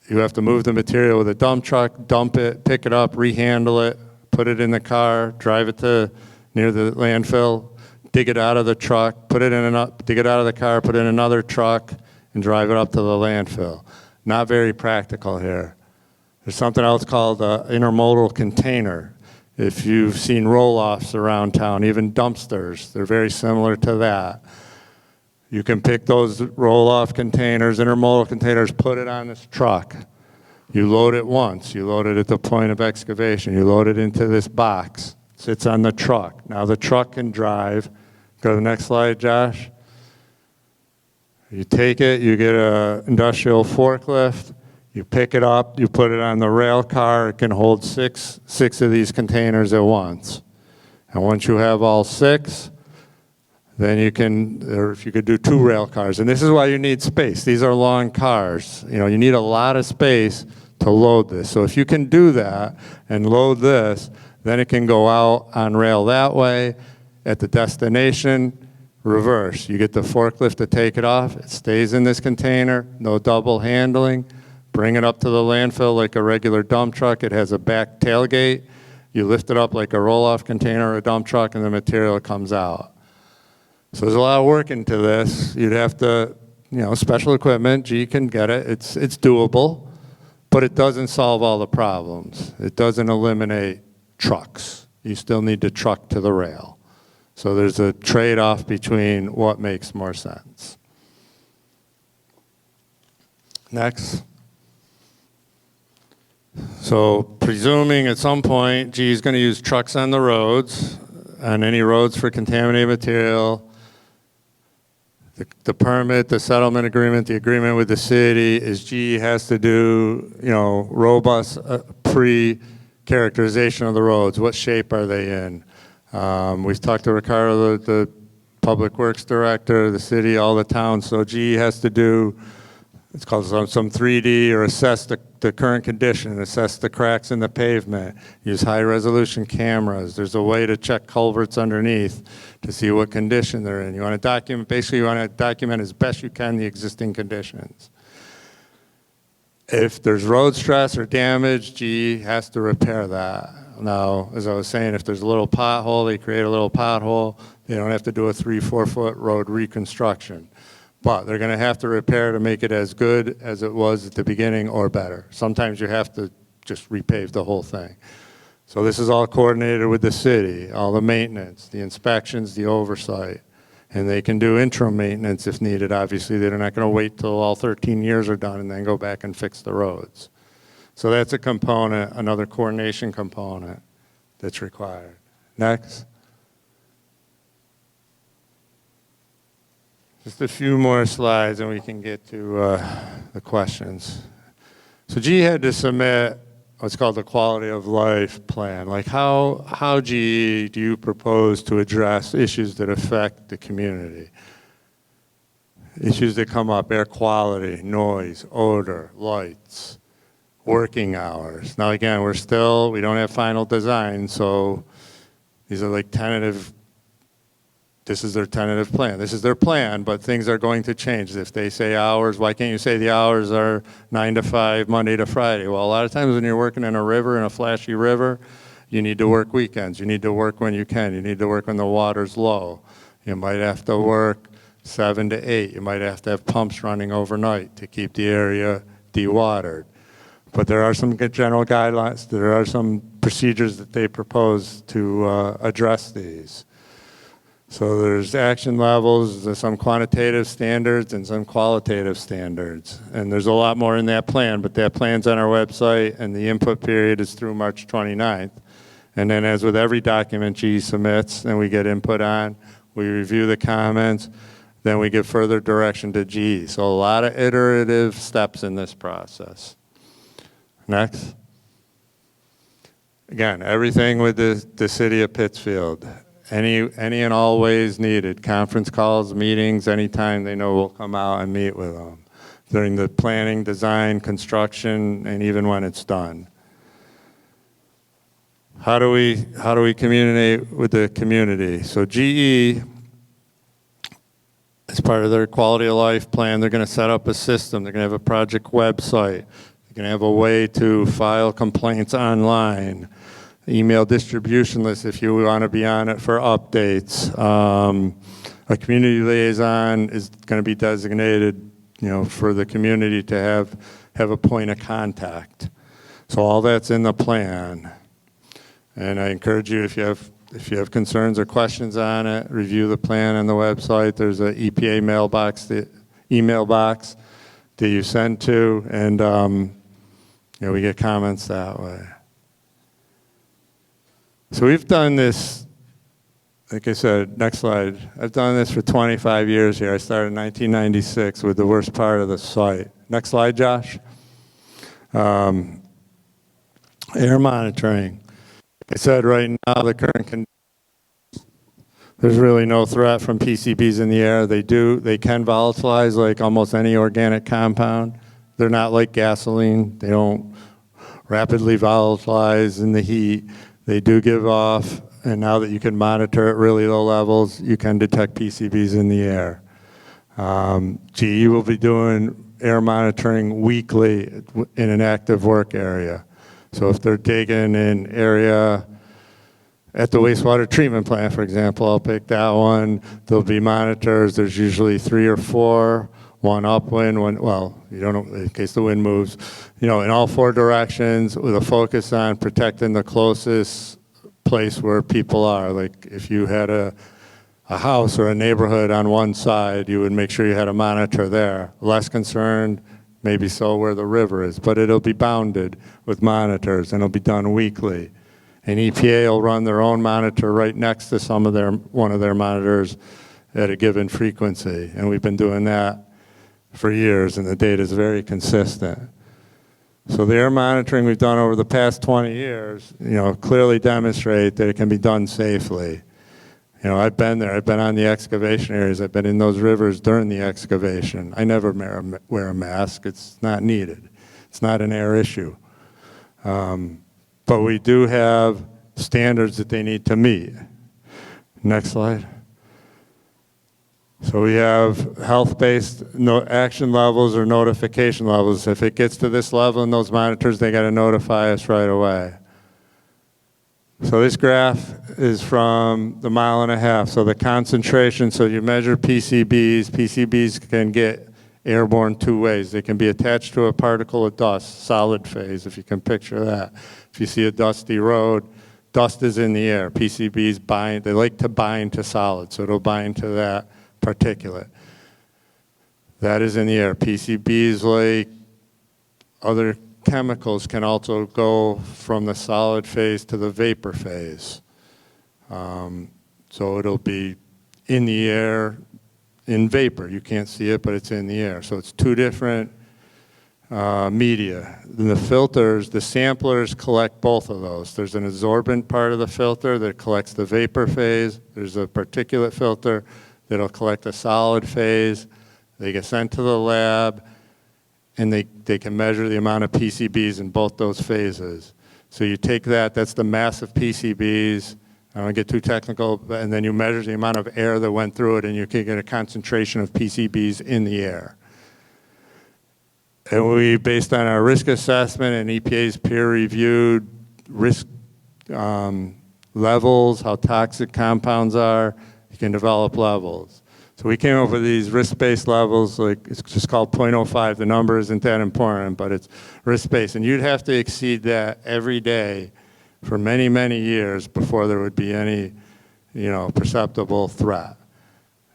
you have to move the material with a dump truck, dump it, pick it up, rehandle it, put it in the car, drive it to near the landfill, dig it out of the truck, dig it out of the car, put it in another truck, and drive it up to the landfill. Not very practical here. There's something else called an intermodal container. If you've seen roll-offs around town, even dumpsters, they're very similar to that. You can pick those roll-off containers, intermodal containers, put it on this truck. You load it once. You load it at the point of excavation. You load it into this box. It sits on the truck. Now the truck can drive. Go to the next slide, Josh. You take it, you get an industrial forklift, you pick it up, you put it on the rail car. It can hold six of these containers at once. And once you have all six, then you can, or if you could do 2 rail cars. And this is why you need space. These are long cars. You need a lot of space to load this. So if you can do that and load this, then it can go out on rail that way. At the destination, reverse. You get the forklift to take it off. It stays in this container, no double handling. Bring it up to the landfill like a regular dump truck. It has a back tailgate. You lift it up like a roll-off container or a dump truck, and the material comes out. So there's a lot of work into this. You'd have to, special equipment, G can get it. It's doable, but it doesn't solve all the problems. It doesn't eliminate trucks. You still need to truck to the rail. So there's a trade-off between what makes more sense. Next. So presuming at some point, G is going to use trucks on the roads, on any roads for contaminated material. The permit, the settlement agreement, the agreement with the city is G has to do, robust pre-characterization of the roads. What shape are they in? We've talked to Ricardo, the Public Works Director, the city, all the towns. So G has to do, it's called some 3D or assess the current condition, assess the cracks in the pavement, use high-resolution cameras. There's a way to check culverts underneath to see what condition they're in. You want to document, basically you want to document as best you can the existing conditions. If there's road stress or damage, G has to repair that. Now, as I was saying, if there's a little pothole, they create a little pothole. They don't have to do a 3-4 foot road reconstruction. But they're going to have to repair to make it as good as it was at the beginning or better. Sometimes you have to just repave the whole thing. So this is all coordinated with the city, all the maintenance, the inspections, the oversight. And they can do interim maintenance if needed. Obviously, they're not going to wait till all 13 years are done and then go back and fix the roads. So that's a component, another coordination component that's required. Next. Just a few more slides and we can get to the questions. So GE had to submit what's called the quality of life plan. Like how GE do you propose to address issues that affect the community? Issues that come up, air quality, noise, odor, lights, working hours. Now again, we don't have final design, so these are like tentative. This is their tentative plan. This is their plan, but things are going to change. If they say hours, why can't you say the hours are 9 to 5, Monday to Friday? Well, a lot of times when you're working in a river, in a flashy river, you need to work weekends. You need to work when you can. You need to work when the water's low. You might have to work 7 to 8. You might have to have pumps running overnight to keep the area dewatered. But there are some general guidelines. There are some procedures that they propose to address these. So there's action levels, there's some quantitative standards and some qualitative standards. And there's a lot more in that plan, but that plan's on our website and the input period is through March 29th. And then as with every document GE submits and we get input on, we review the comments, then we give further direction to GE. So a lot of iterative steps in this process. Next. Again, everything with the city of Pittsfield. Any and all ways needed, conference calls, meetings, anytime they know we'll come out and meet with them during the planning, design, construction, and even when it's done. How do we communicate with the community? So GE, as part of their quality of life plan, they're going to set up a system. They're going to have a project website. They're going to have a way to file complaints online. Email distribution list if you want to be on it for updates. A community liaison is going to be designated, for the community to have a point of contact. So all that's in the plan. And I encourage you, if you have concerns or questions on it, review the plan on the website. There's an EPA email box that you send to, and we get comments that way. So we've done this, like I said, next slide. I've done this for 25 years here. I started in 1996 with the worst part of the site. Next slide, Josh. Air monitoring. Like I said, right now, the current conditions, there's really no threat from PCBs in the air. They can volatilize like almost any organic compound. They're not like gasoline. They don't rapidly volatilize in the heat. They do give off, and now that you can monitor at really low levels, you can detect PCBs in the air. GE will be doing air monitoring weekly in an active work area. So if they're digging an area at the wastewater treatment plant, for example, I'll pick that one, there'll be monitors. There's usually 3 or 4, one upwind, you don't know, in case the wind moves, in all 4 directions with a focus on protecting the closest place where people are. Like if you had a house or a neighborhood on one side, you would make sure you had a monitor there. Less concerned, maybe so where the river is, but it'll be bounded with monitors and it'll be done weekly. And EPA will run their own monitor right next to one of their monitors at a given frequency. And we've been doing that for years, and the data is very consistent. So the air monitoring we've done over the past 20 years, clearly demonstrate that it can be done safely. I've been there. I've been on the excavation areas. I've been in those rivers during the excavation. I never wear a mask. It's not needed. It's not an air issue. But we do have standards that they need to meet. Next slide. So we have health-based action levels or notification levels. If it gets to this level in those monitors, they got to notify us right away. So this graph is from the 1.5 miles. So the concentration, so you measure PCBs. PCBs can get airborne 2 ways. They can be attached to a particle of dust, solid phase, if you can picture that. If you see a dusty road, dust is in the air. PCBs bind, they like to bind to solid, so it'll bind to that particulate. That is in the air. PCBs, like other chemicals, can also go from the solid phase to the vapor phase. So it'll be in the air, in vapor. You can't see it, but it's in the air. So it's two different media. Then the filters, the samplers collect both of those. There's an absorbent part of the filter that collects the vapor phase. There's a particulate filter that'll collect the solid phase. They get sent to the lab, and they can measure the amount of PCBs in both those phases. So you take that, that's the mass of PCBs. I don't want to get too technical, and then you measure the amount of air that went through it, and you can get a concentration of PCBs in the air. And we, based on our risk assessment and EPA's peer-reviewed risk levels, how toxic compounds are, you can develop levels. So we came up with these risk-based levels, like it's just called 0.05. The number isn't that important, but it's risk-based. And you'd have to exceed that every day for many, many years before there would be any, perceptible threat.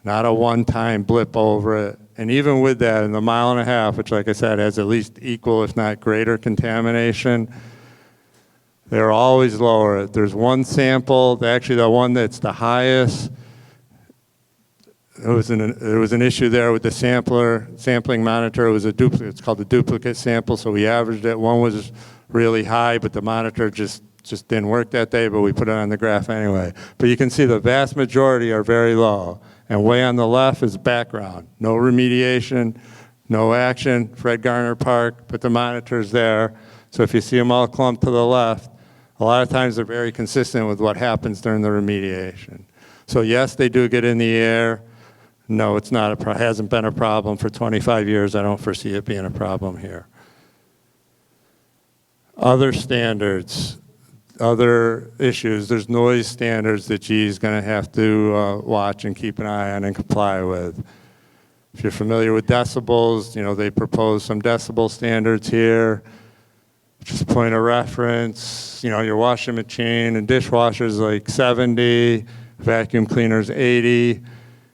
Not a one-time blip over it. And even with that, in the 1.5 miles, which like I said, has at least equal, if not greater contamination, they're always lower. There's one sample, actually the one that's the highest, there was an issue there with the sampling monitor. It was a duplicate, it's called a duplicate sample, so we averaged it. One was really high, but the monitor just didn't work that day, but we put it on the graph anyway. But you can see the vast majority are very low. And way on the left is background. No remediation, no action, Fred Garner Park, but the monitor's there. So if you see them all clumped to the left, a lot of times they're very consistent with what happens during the remediation. So yes, they do get in the air. No, it's not hasn't been a problem for 25 years. I don't foresee it being a problem here. Other standards, other issues, there's noise standards that GE is going to have to watch and keep an eye on and comply with. If you're familiar with decibels, they propose some decibel standards here. Just a point of reference, your washing machine and dishwashers like 70, vacuum cleaners 80.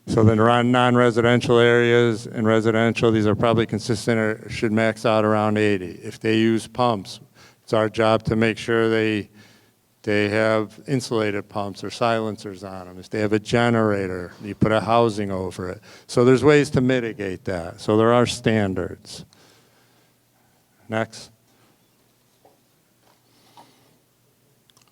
So then around non-residential areas and residential, these are probably consistent or should max out around 80. If they use pumps, it's our job to make sure they have insulated pumps or silencers on them. If they have a generator, you put a housing over it. So there's ways to mitigate that. So there are standards. Next.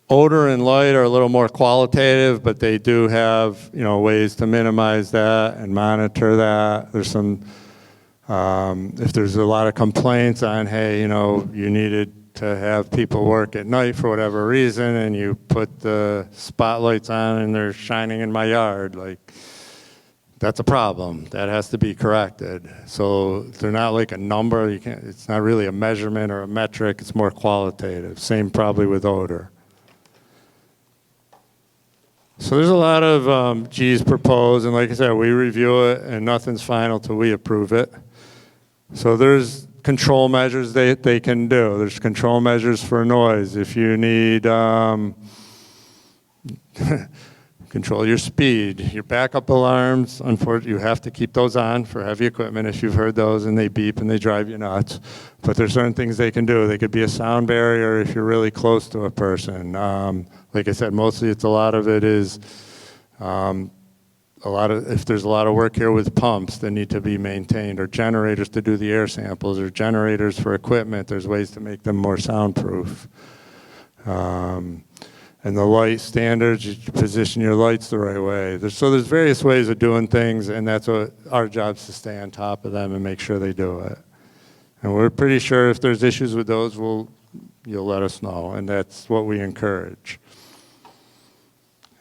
Odor and light are a little more qualitative, but they do have, ways to minimize that and monitor that. There's some, if there's a lot of complaints on, hey, you needed to have people work at night for whatever reason, and you put the spotlights on and they're shining in my yard, that's a problem. That has to be corrected. So they're not like a number. It's not really a measurement or a metric. It's more qualitative. Same probably with odor. So there's a lot of G's proposed, and like I said, we review it, and nothing's final till we approve it. So there's control measures they can do. There's control measures for noise. If you need control your speed, your backup alarms, unfortunately, you have to keep those on for heavy equipment if you've heard those and they beep and they drive you nuts. But there's certain things they can do. They could be a sound barrier if you're really close to a person. Like I said, mostly a lot of it is if there's a lot of work here with pumps that need to be maintained, or generators to do the air samples, or generators for equipment, there's ways to make them more soundproof. And the light standards, you position your lights the right way. There's various ways of doing things, and that's what our job is, to stay on top of them and make sure they do it. And we're pretty sure if there's issues with those, you'll let us know, and that's what we encourage.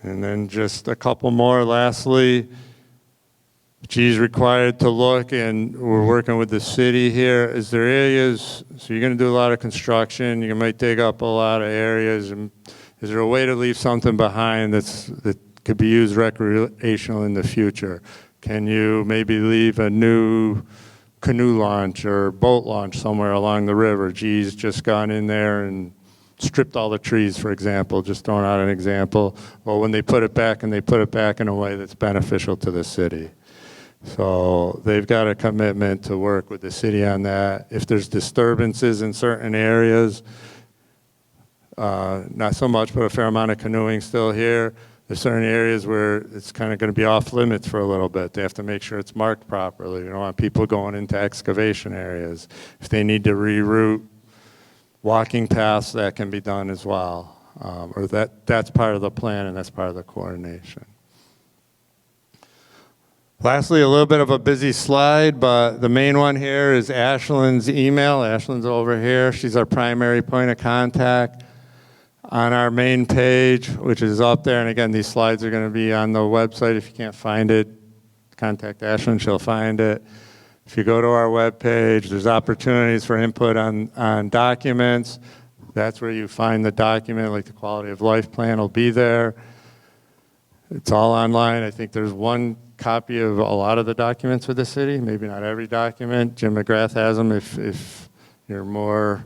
And then just a couple more. Lastly, G's required to look, and we're working with the city here. Is there areas, so you're going to do a lot of construction, you might dig up a lot of areas, and is there a way to leave something behind that could be used recreational in the future? Can you maybe leave a new canoe launch or boat launch somewhere along the river? G's just gone in there and stripped all the trees, for example, just throwing out an example. Well, when they put it back, and they put it back in a way that's beneficial to the city. So they've got a commitment to work with the city on that. If there's disturbances in certain areas, not so much, but a fair amount of canoeing still here. There's certain areas where it's kind of going to be off limits for a little bit. They have to make sure it's marked properly. You don't want people going into excavation areas. If they need to reroute walking paths, that can be done as well. Or that's part of the plan, and that's part of the coordination. Lastly, a little bit of a busy slide, but the main one here is Ashlyn's email. Ashlyn's over here. She's our primary point of contact. On our main page, which is up there, and again, these slides are going to be on the website. If you can't find it, contact Ashlyn, she'll find it. If you go to our webpage, there's opportunities for input on documents. That's where you find the document, like the quality of life plan will be there. It's all online. I think there's one copy of a lot of the documents for the city, maybe not every document. Jim McGrath has them if you're more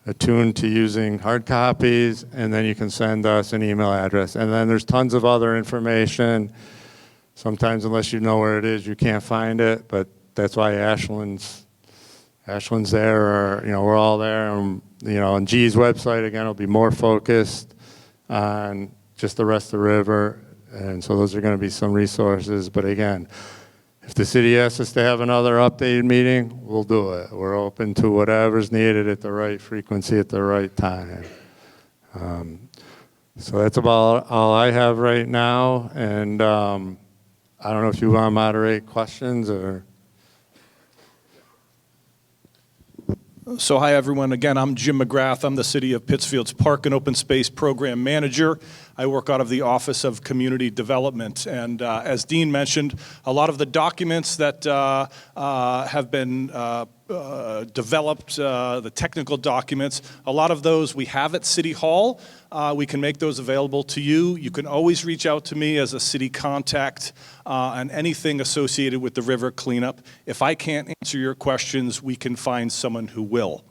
attuned to using hard copies, and then you can send us an email address. And then there's tons of other information. Sometimes unless you know where it is, you can't find it, but that's why Ashlyn's there, or, you know, we're all there. And, you know, on G's website, again, will be more focused on just the rest of the river. And so those are going to be some resources. But again, if the city asks us to have another updated meeting, we'll do it. We're open to whatever's needed at the right frequency at the right time. So that's about all I have right now. And I don't know if you want to moderate questions or. So hi everyone, again I'm Jim McGrath. I'm the City of Pittsfield's Park and Open Space Program Manager. I work out of the Office of Community Development, and as Dean mentioned, a lot of the documents that have been developed, the technical documents, a lot of those we have at City Hall. We can make those available to you. You can always reach out to me as a city contact on anything associated with the river cleanup. If I can't answer your questions, we can find someone who will.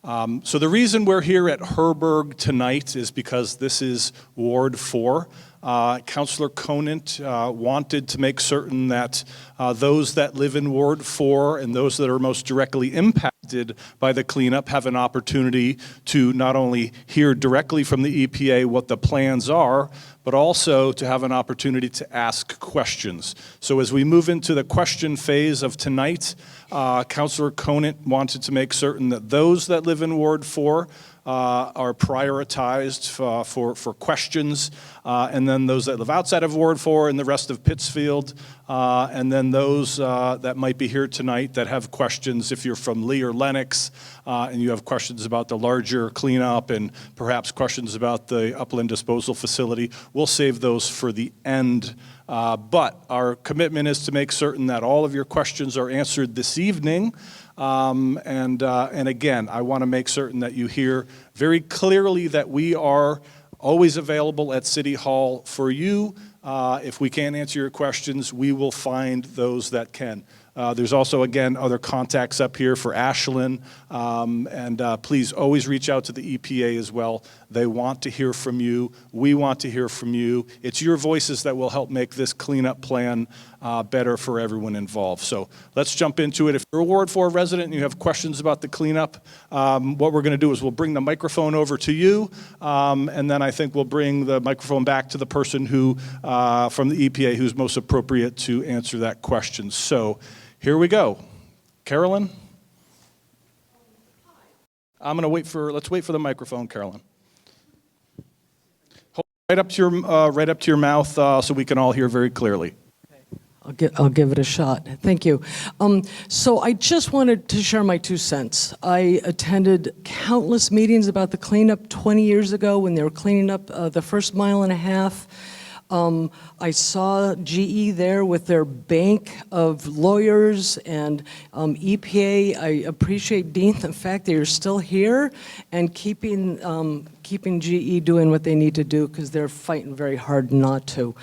So the reason we're here at Herberg tonight is because this is Ward 4. Councilor Conant wanted to make certain that those that live in Ward 4 and those that are most directly impacted by the cleanup have an opportunity to not only hear directly from the EPA what the plans are, but also to have an opportunity to ask questions. So as we move into the question phase of tonight, Councilor Conant wanted to make certain that those that live in Ward 4 are prioritized for questions, and then those that live outside of Ward 4 and the rest of Pittsfield, and then those that might be here tonight that have questions. If you're from Lee or Lenox and you have questions about the larger cleanup and perhaps questions about the upland disposal facility, we'll save those for the end. But our commitment is to make certain that all of your questions are answered this evening. And again, I want to make certain that you hear very clearly that we are always available at City Hall for you. If we can't answer your questions, we will find those that can. There's also, again, other contacts up here for Ashlyn, and please always reach out to the EPA as well. They want to hear from you. We want to hear from you. It's your voices that will help make this cleanup plan better for everyone involved. So let's jump into it. If you're a Ward 4 resident and you have questions about the cleanup, what we're going to do is we'll bring the microphone over to you, and then I think we'll bring the microphone back to the person who, from the EPA, who's most appropriate to answer that question. So here we go. Carolyn? I'm going to let's wait for the microphone, Carolyn. Hold it right up to your mouth so we can all hear very clearly. I'll give it a shot. Thank you. So I just wanted to share my 2 cents. I attended countless meetings about the cleanup 20 years ago when they were cleaning up the first mile and a half. I saw GE there with their bank of lawyers and EPA. I appreciate, Dean, the fact that you're still here and keeping GE doing what they need to do, because they're fighting very hard not to.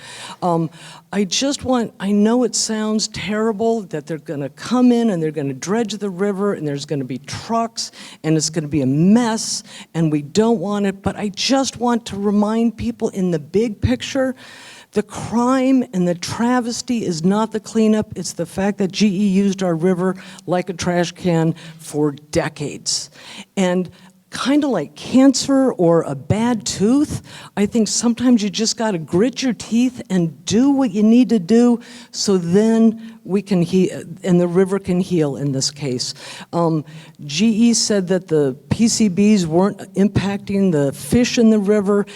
I know it sounds terrible that they're going to come in and they're going to dredge the river and there's going to be trucks and it's going to be a mess and we don't want it, but I just want to remind people in the big picture, the crime and the travesty is not the cleanup, it's the fact that GE used our river like a trash can for decades. And kind of like cancer or a bad tooth, I think sometimes you just got to grit your teeth and do what you need to do so then we can heal, and the river can heal in this case. GE said that the PCBs weren't impacting the fish in the river.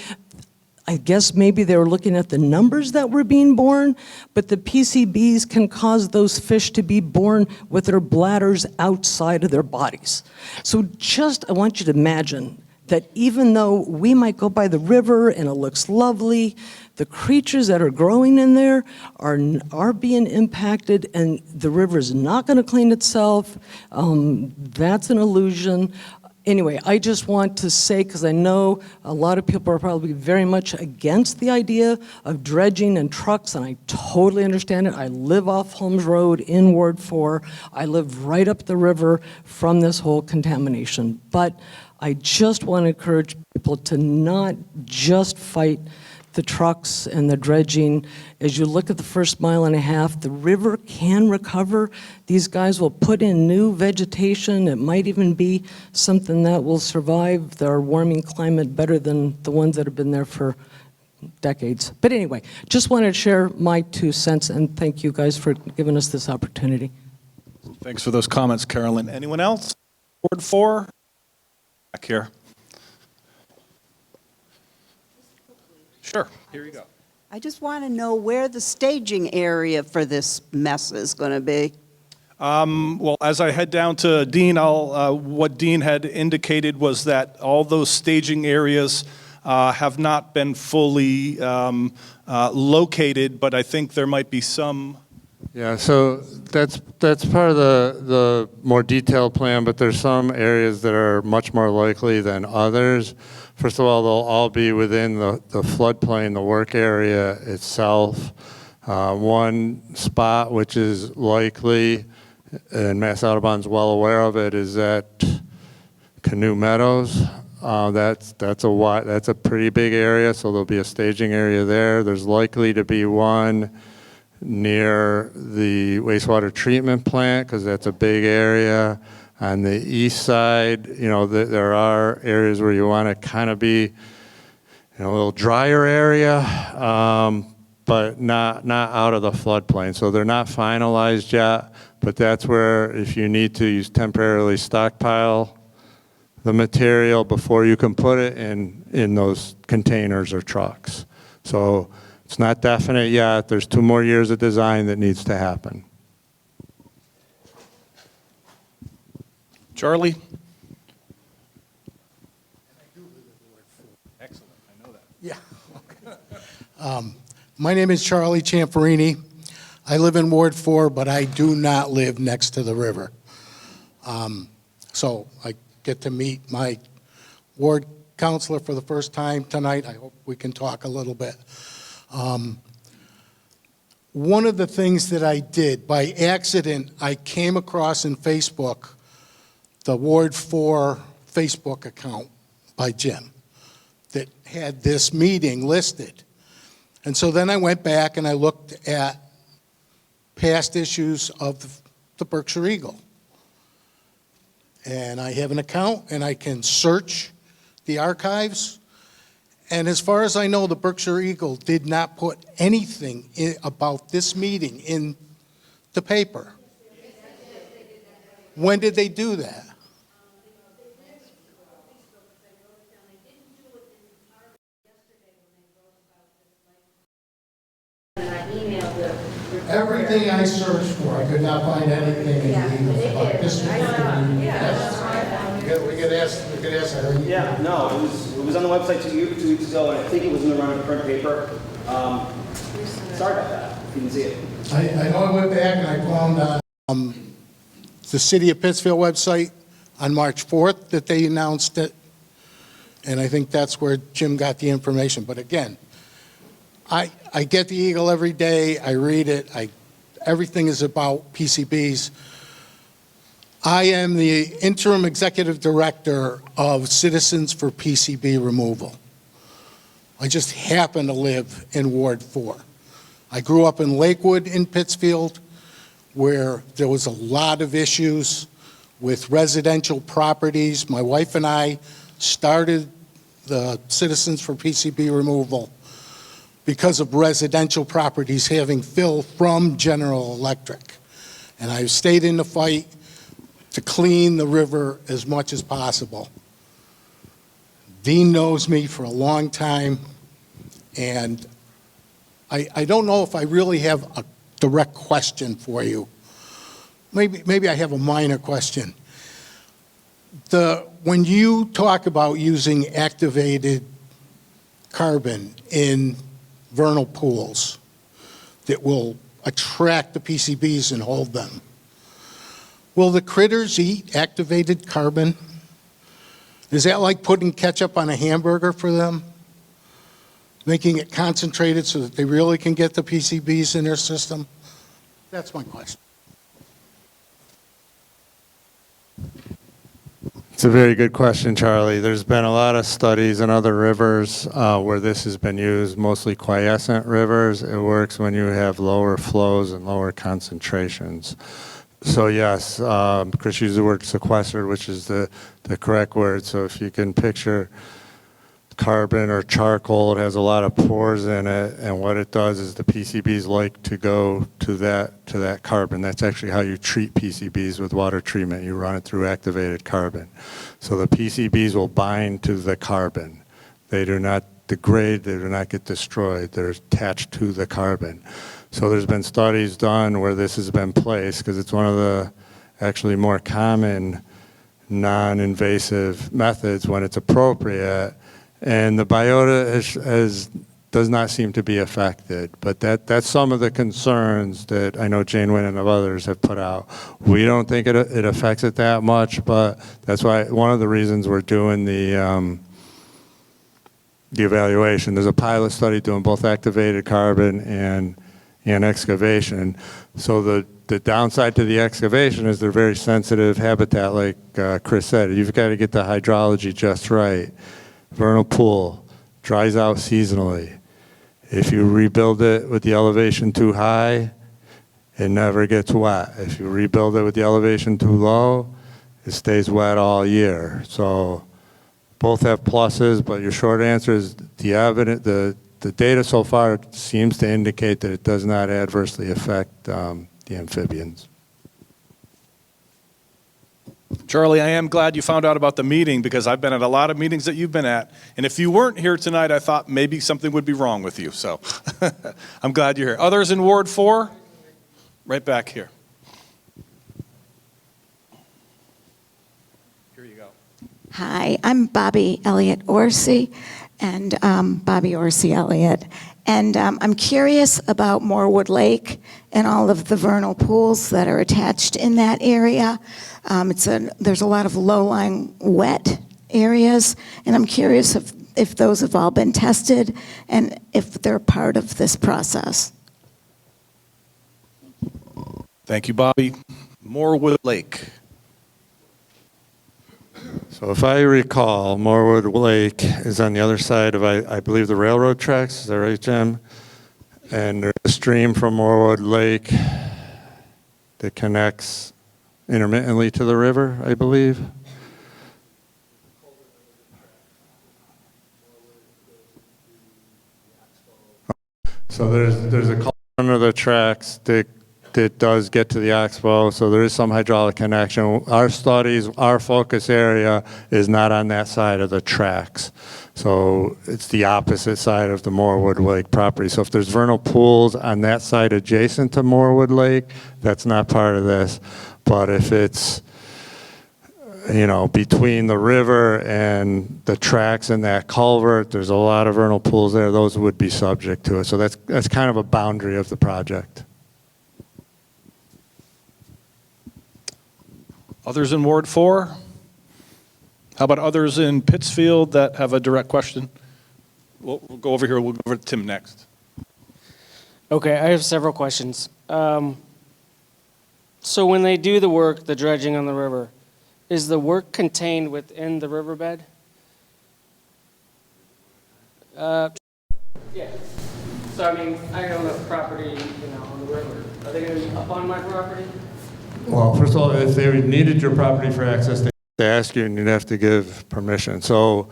I guess maybe they were looking at the numbers that were being born, but the PCBs can cause those fish to be born with their bladders outside of their bodies. So I want you to imagine that even though we might go by the river and it looks lovely, the creatures that are growing in there are being impacted, and the river is not going to clean itself. That's an illusion. Anyway, I just want to say, because I know a lot of people are probably very much against the idea of dredging and trucks, and I totally understand it. I live off Holmes Road in Ward 4. I live right up the river from this whole contamination. But I just want to encourage people to not just fight the trucks and the dredging. As you look at the first mile and a half, the river can recover. These guys will put in new vegetation. It might even be something that will survive our warming climate better than the ones that have been there for decades. But anyway, just wanted to share my 2 cents, and thank you guys for giving us this opportunity. Thanks for those comments, Carolyn. Anyone else? Ward 4? Back here. Sure, here you go. I just want to know where the staging area for this mess is going to be. Well, as I head down to Dean, what Dean had indicated was that all those staging areas have not been fully located, but I think there might be some. Yeah, so that's part of the more detailed plan, but there's some areas that are much more likely than others. First of all, they'll all be within the floodplain, the work area itself. One spot which is likely, and Mass Audubon's well aware of it, is at Canoe Meadows. That's a pretty big area, so there'll be a staging area there. There's likely to be one near the wastewater treatment plant, because that's a big area. On the east side, you know, there are areas where you want to kind of be, you know, a little drier area, but not out of the floodplain. So they're not finalized yet, but that's where, if you need to, you temporarily stockpile the material before you can put it in those containers or trucks. So it's not definite yet. There's 2 more years of design that needs to happen. Charlie? Excellent, I know that. Yeah. My name is Charlie Ciamfarini. I live in Ward 4, but I do not live next to the river. So I get to meet my ward counselor for the first time tonight. I hope we can talk a little bit. One of the things that I did, by accident, I came across in Facebook the Ward 4 Facebook account by Jim that had this meeting listed. And so then I went back and I looked at past issues of the Berkshire Eagle. And I have an account and I can search the archives. And as far as I know, the Berkshire Eagle did not put anything about this meeting in the paper. When did they do that? Everything I searched for, I could not find anything in the Eagle about this meeting. We could ask her. Yeah, no, it was on the website 2 weeks ago, and I think it was in the run of print paper. Sorry about that. You didn't see it. I know I went back and I found on the City of Pittsfield website on March 4th that they announced it, and I think that's where Jim got the information. But again, I get the Eagle every day, I read it, everything is about PCBs. I am the interim executive director of Citizens for PCB Removal. I just happen to live in Ward 4. I grew up in Lakewood in Pittsfield, where there was a lot of issues with residential properties. My wife and I started the Citizens for PCB Removal because of residential properties having fill from General Electric. And I stayed in the fight to clean the river as much as possible. Dean knows me for a long time, and I don't know if I really have a direct question for you. Maybe I have a minor question. When you talk about using activated carbon in vernal pools that will attract the PCBs and hold them, will the critters eat activated carbon? Is that like putting ketchup on a hamburger for them? Making it concentrated so that they really can get the PCBs in their system? That's my question. It's a very good question, Charlie. There's been a lot of studies in other rivers where this has been used, mostly quiescent rivers. It works when you have lower flows and lower concentrations. So yes, Chris used the word sequestered, which is the correct word. So if you can picture carbon or charcoal, it has a lot of pores in it, and what it does is the PCBs like to go to that carbon. That's actually how you treat PCBs with water treatment. You run it through activated carbon. So the PCBs will bind to the carbon. They do not degrade, they do not get destroyed. They're attached to the carbon. So there's been studies done where this has been placed, because it's one of the actually more common non-invasive methods when it's appropriate. And the biota does not seem to be affected, but that's some of the concerns that I know Jane Wynn and others have put out. We don't think it affects it that much, but that's why one of the reasons we're doing the evaluation. There's a pilot study doing both activated carbon and excavation. So the downside to the excavation is they're very sensitive habitat, like Chris said. You've got to get the hydrology just right. Vernal pool dries out seasonally. If you rebuild it with the elevation too high, it never gets wet. If you rebuild it with the elevation too low, it stays wet all year. So both have pluses, but your short answer is the data so far seems to indicate that it does not adversely affect the amphibians. Charlie, I am glad you found out about the meeting, because I've been at a lot of meetings that you've been at. And if you weren't here tonight, I thought maybe something would be wrong with you. So I'm glad you're here. Others in Ward 4? Right back here. Here you go. Hi, I'm Bobby Elliott Orsi, and Bobby Orsi Elliott. And I'm curious about Morewood Lake and all of the vernal pools that are attached in that area. There's a lot of low-lying wet areas, and I'm curious if those have all been tested and if they're part of this process. Thank you, Bobby. Morewood Lake. So if I recall, Morewood Lake is on the other side of, I believe, the railroad tracks. Is that right, Jim? And there's a stream from Morewood Lake that connects intermittently to the river, I believe. So there's a culvert under the tracks that does get to the Oxbow, so there is some hydraulic connection. Our studies, our focus area is not on that side of the tracks. So it's the opposite side of the Morewood Lake property. So if there's vernal pools on that side adjacent to Morewood Lake, that's not part of this. But if it's you know, between the river and the tracks and that culvert, there's a lot of vernal pools there. Those would be subject to it. So that's kind of a boundary of the project. Others in Ward 4? How about others in Pittsfield that have a direct question? We'll go over here. We'll go over to Tim next. Okay, I have several questions. So when they do the work, the dredging on the river, is the work contained within the riverbed? Yeah. So I mean, I own a property, you know, on the river. Are they going to be up on my property? Well, first of all, if they needed your property for access, they ask you and you'd have to give permission. So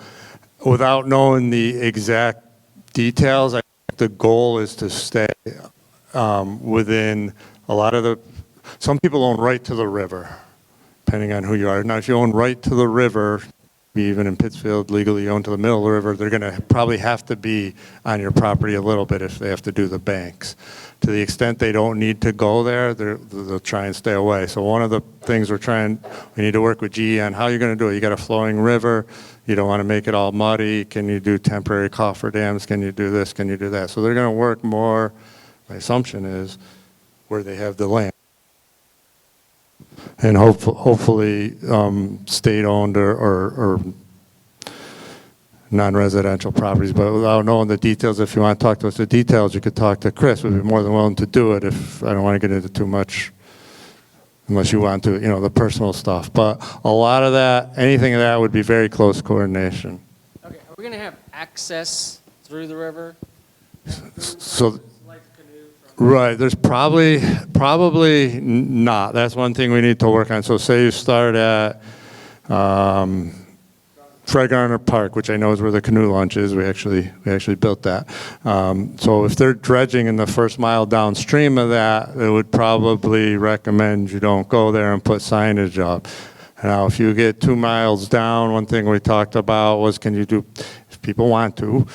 without knowing the exact details, I think the goal is to stay within a lot of the, some people own right to the river, depending on who you are. Now, if you own right to the river, even in Pittsfield, legally owned to the middle of the river, they're going to probably have to be on your property a little bit if they have to do the banks. To the extent they don't need to go there, they'll try and stay away. So one of the things we need to work with GE on how you're going to do it. You got a flowing river. You don't want to make it all muddy. Can you do temporary coffer dams? Can you do this? Can you do that? So they're going to work more, my assumption is, where they have the land. And hopefully state-owned or non-residential properties. But without knowing the details, if you want to talk to us the details, you could talk to Chris. We'd be more than willing to do it if I don't want to get into too much, unless you want to, you know, the personal stuff. But a lot of that, anything of that would be very close coordination. Okay, are we going to have access through the river? So, Like the canoe from right, there's probably not. That's one thing we need to work on. So say you start at Fred Garner Park, which I know is where the canoe launch is. We actually built that. So if they're dredging in the first mile downstream of that, they would probably recommend you don't go there and put signage up. Now, if you get 2 miles down, one thing we talked about was, can you do, if people want to,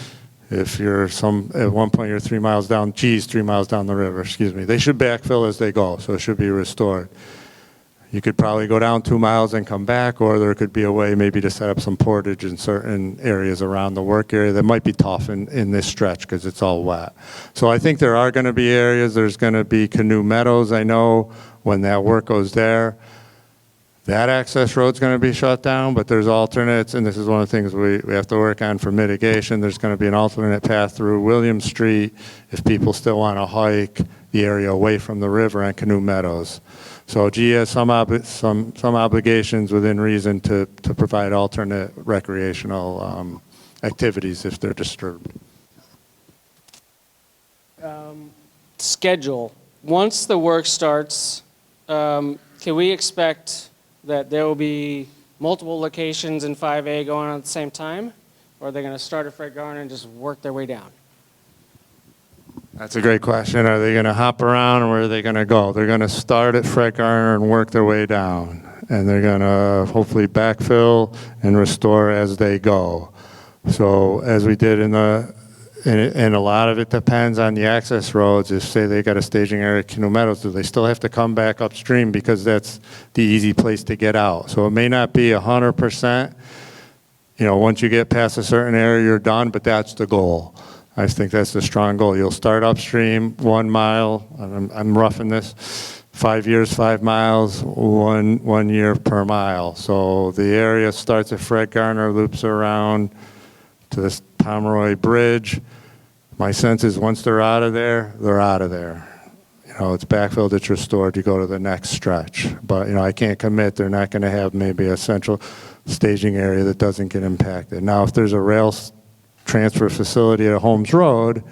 if you're at one point you're 3 miles down, 3 miles down the river, excuse me, they should backfill as they go, so it should be restored. You could probably go down 2 miles and come back, or there could be a way maybe to set up some portage in certain areas around the work area that might be tough in this stretch because it's all wet. So I think there are going to be areas, there's going to be canoe meadows. I know when that work goes there, that access road's going to be shut down, but there's alternates, and this is one of the things we have to work on for mitigation. There's going to be an alternate path through William Street if people still want to hike the area away from the river and canoe meadows. So GE has some obligations within reason to provide alternate recreational activities if they're disturbed. schedule. Once the work starts, can we expect that there will be multiple locations in 5A going on at the same time? Or are they going to start at Fred Garner and just work their way down? That's a great question. Are they going to hop around, or where are they going to go? They're going to start at Fred Garner and work their way down. And they're going to hopefully backfill and restore as they go. So as we did and a lot of it depends on the access roads. If, say, they got a staging area at Canoe Meadows, do they still have to come back upstream because that's the easy place to get out? So it may not be 100%. You know, once you get past a certain area, you're done, but that's the goal. I think that's the strong goal. You'll start upstream 1 mile, I'm roughing this, 5 years, 5 miles, one year per mile. So the area starts at Fred Garner, loops around to this Pomeroy Bridge. My sense is once they're out of there, they're out of there. You know, it's backfilled, it's restored, you go to the next stretch. But, you know, I can't commit, they're not going to have maybe a central staging area that doesn't get impacted. Now, if there's a rail transfer facility at Holmes Road,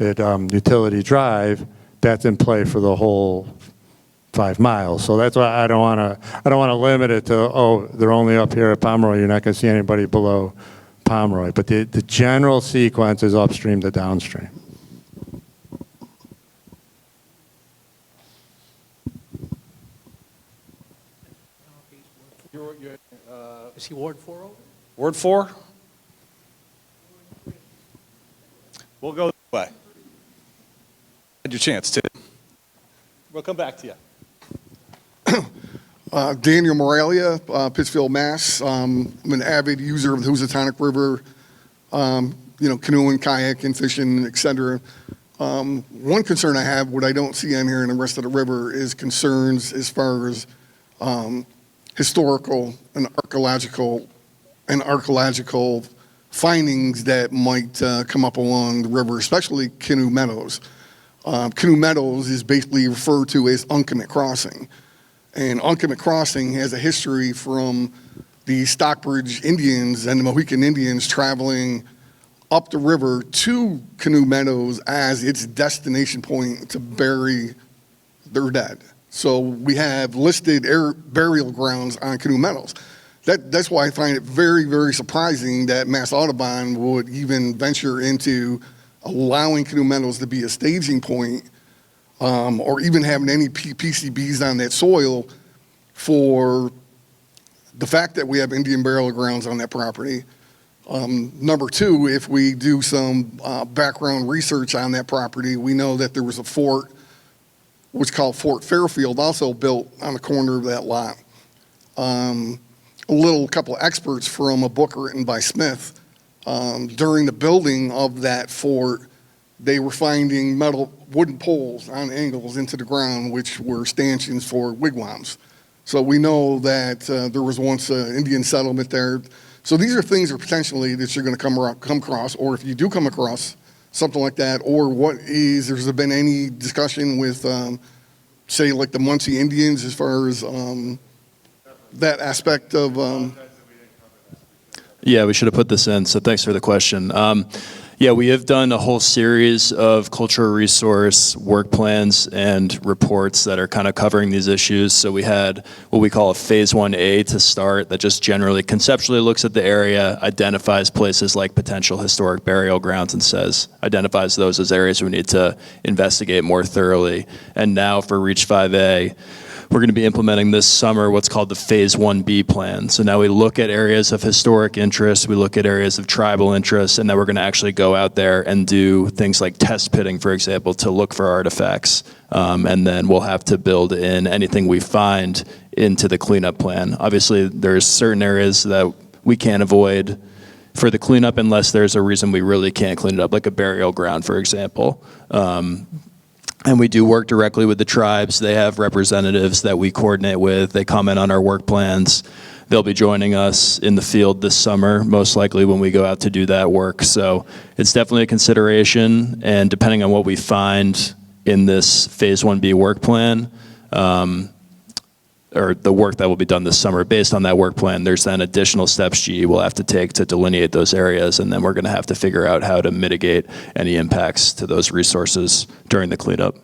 at Utility Drive, that's in play for the whole 5 miles. So that's why I don't want to limit it to, oh, they're only up here at Pomeroy, you're not going to see anybody below Pomeroy. But the general sequence is upstream to downstream. Is he Ward 4 over? Ward 4? We'll go this way. Had your chance, Tim. We'll come back to you. Daniel Moralia, Pittsfield, Mass. I'm an avid user of the Housatonic River, canoeing, kayaking, fishing, etc. One concern I have, what I don't see on here in the rest of the river, is concerns as far as historical and archaeological findings that might come up along the river, especially canoe meadows. Canoe meadows is basically referred to as Uncommit Crossing. And Uncommit Crossing has a history from the Stockbridge Indians and the Mohican Indians traveling up the river to Canoe Meadows as its destination point to bury their dead. So we have listed burial grounds on Canoe Meadows. That's why I find it very, very surprising that Mass Audubon would even venture into allowing Canoe Meadows to be a staging point, or even having any PCBs on that soil, for the fact that we have Indian burial grounds on that property. Number two, if we do some background research on that property, we know that there was a fort, what's called Fort Fairfield, also built on the corner of that lot. A couple of experts from a book written by Smith, during the building of that fort, they were finding wooden poles on angles into the ground, which were stanchions for wigwams. So we know that there was once an Indian settlement there. So these are things that potentially that you're going to come across, or if you do come across something like that, or has there been any discussion with, say, like the Muncie Indians as far as that aspect of... Yeah, we should have put this in, so thanks for the question. Yeah, we have done a whole series of cultural resource work plans and reports that are kind of covering these issues. So we had what we call a phase 1A to start that just generally conceptually looks at the area, identifies places like potential historic burial grounds and identifies those as areas we need to investigate more thoroughly. And now for Reach 5A, we're going to be implementing this summer what's called the Phase 1B plan. So now we look at areas of historic interest, we look at areas of tribal interest, and then we're going to actually go out there and do things like test pitting, for example, to look for artifacts. And then we'll have to build in anything we find into the cleanup plan. Obviously, there's certain areas that we can't avoid for the cleanup unless there's a reason we really can't clean it up, like a burial ground, for example. And we do work directly with the tribes. They have representatives that we coordinate with. They comment on our work plans. They'll be joining us in the field this summer, most likely when we go out to do that work. So it's definitely a consideration, and depending on what we find in this Phase 1B work plan, or the work that will be done this summer, based on that work plan, there's then additional steps GE will have to take to delineate those areas, and then we're going to have to figure out how to mitigate any impacts to those resources during the cleanup.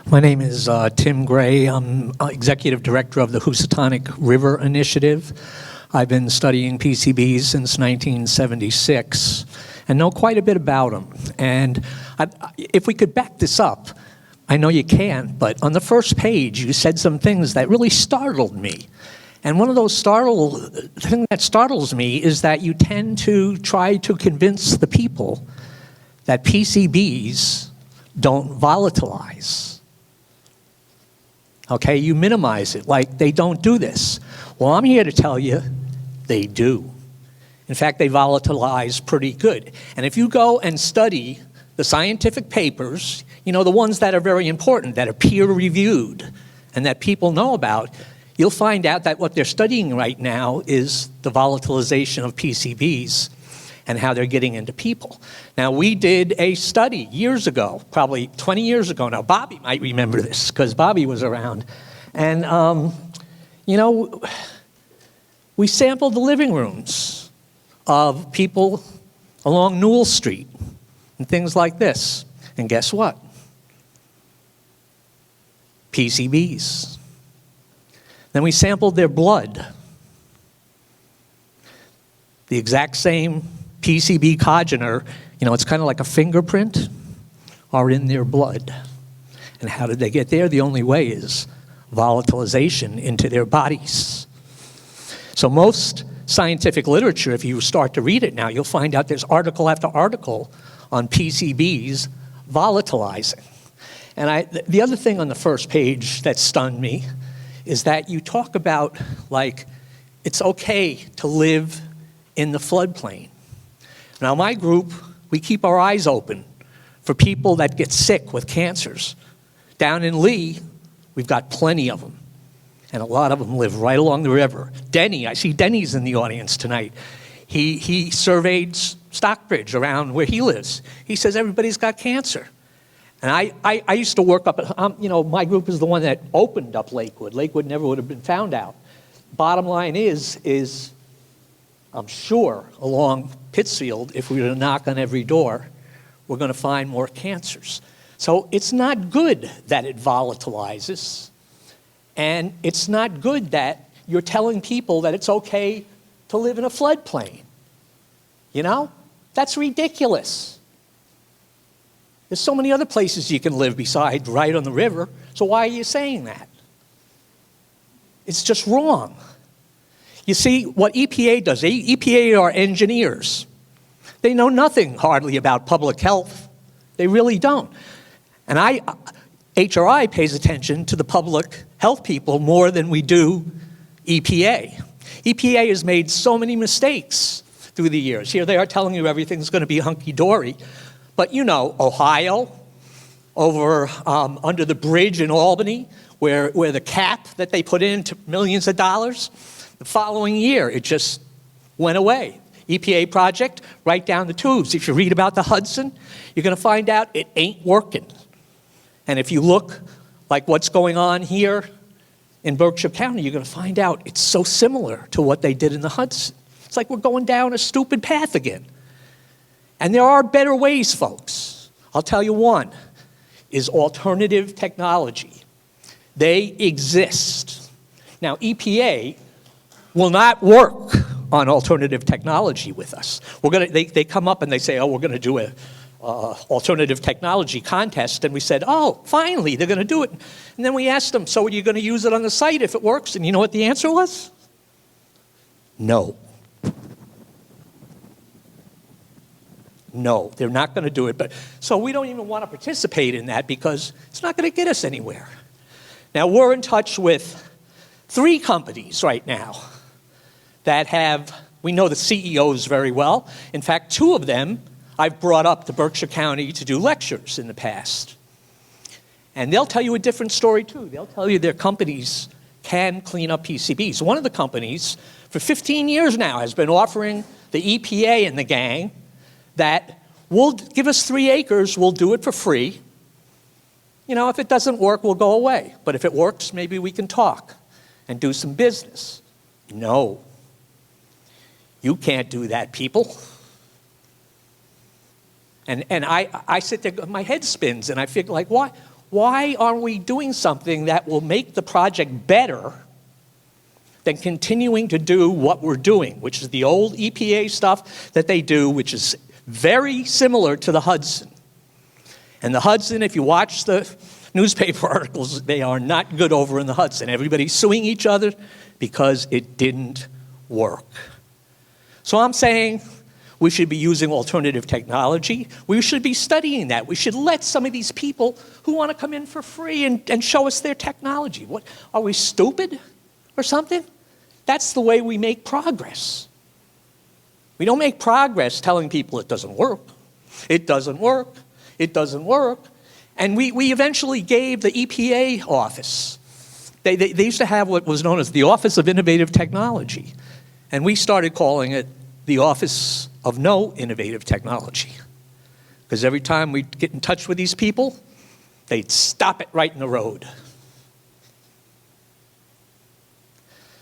My name is Tim Gray. I'm Executive Director of the Housatonic River Initiative. I've been studying PCBs since 1976 and know quite a bit about them. And if we could back this up, I know you can't, but on the first page you said some things that really startled me. And one of those thing that startles me is that you tend to try to convince the people that PCBs don't volatilize. Okay, you minimize it, like they don't do this. Well, I'm here to tell you they do. In fact, they volatilize pretty good. And if you go and study the scientific papers, you know, the ones that are very important, that are peer-reviewed and that people know about, you'll find out that what they're studying right now is the volatilization of PCBs and how they're getting into people. Now, we did a study years ago, probably 20 years ago now. Bobby might remember this because Bobby was around. And, you know, we sampled the living rooms of people along Newell Street and things like this. And guess what? PCBs. Then we sampled their blood. The exact same PCB congener, you know, it's kind of like a fingerprint, are in their blood. And how did they get there? The only way is volatilization into their bodies. So most scientific literature, if you start to read it now, you'll find out there's article after article on PCBs volatilizing. And the other thing on the first page that stunned me is that you talk about, like, it's okay to live in the floodplain. Now, my group, we keep our eyes open for people that get sick with cancers. Down in Lee, we've got plenty of them, and a lot of them live right along the river. Denny, I see Denny's in the audience tonight. He surveyed Stockbridge around where he lives. He says everybody's got cancer. And I used to work up at, my group is the one that opened up Lakewood. Lakewood never would have been found out. Bottom line is I'm sure along Pittsfield, if we were to knock on every door, we're going to find more cancers. So it's not good that it volatilizes, and it's not good that you're telling people that it's okay to live in a floodplain. You know? That's ridiculous. There's so many other places you can live besides right on the river, so why are you saying that? It's just wrong. You see, what EPA does, EPA are engineers. They know nothing hardly about public health. They really don't. And HRI pays attention to the public health people more than we do EPA. EPA has made so many mistakes through the years. Here they are telling you everything's going to be hunky-dory. But you know, Ohio, over under the bridge in Albany, where the cap that they put in to millions of dollars, the following year it just went away. EPA project, right down the tubes. If you read about the Hudson, you're going to find out it ain't working. And if you look like what's going on here in Berkshire County, you're going to find out it's so similar to what they did in the Hudson. It's like we're going down a stupid path again. And there are better ways, folks. I'll tell you one, is alternative technology. They exist. Now, EPA will not work on alternative technology with us. They come up and they say, oh, we're going to do a alternative technology contest. And we said, oh, finally, they're going to do it. And then we asked them, so are you going to use it on the site if it works? And you know what the answer was? No. No, they're not going to do it. But so we don't even want to participate in that because it's not going to get us anywhere. Now, we're in touch with 3 companies right now that have, we know the CEOs very well. In fact, 2 of them I've brought up to Berkshire County to do lectures in the past. And they'll tell you a different story, too. They'll tell you their companies can clean up PCBs. One of the companies, for 15 years now, has been offering the EPA and the gang that will give us 3 acres, we'll do it for free. You know, if it doesn't work, we'll go away. But if it works, maybe we can talk and do some business. No. You can't do that, people. And I sit there, my head spins, and I figure, like, why aren't we doing something that will make the project better than continuing to do what we're doing, which is the old EPA stuff that they do, which is very similar to the Hudson. And the Hudson, if you watch the newspaper articles, they are not good over in the Hudson. Everybody's suing each other because it didn't work. So I'm saying we should be using alternative technology. We should be studying that. We should let some of these people who want to come in for free and show us their technology. What, are we stupid or something? That's the way we make progress. We don't make progress telling people it doesn't work. It doesn't work. It doesn't work. And we eventually gave the EPA office. They used to have what was known as the Office of Innovative Technology. And we started calling it the Office of No Innovative Technology. Because every time we'd get in touch with these people, they'd stop it right in the road.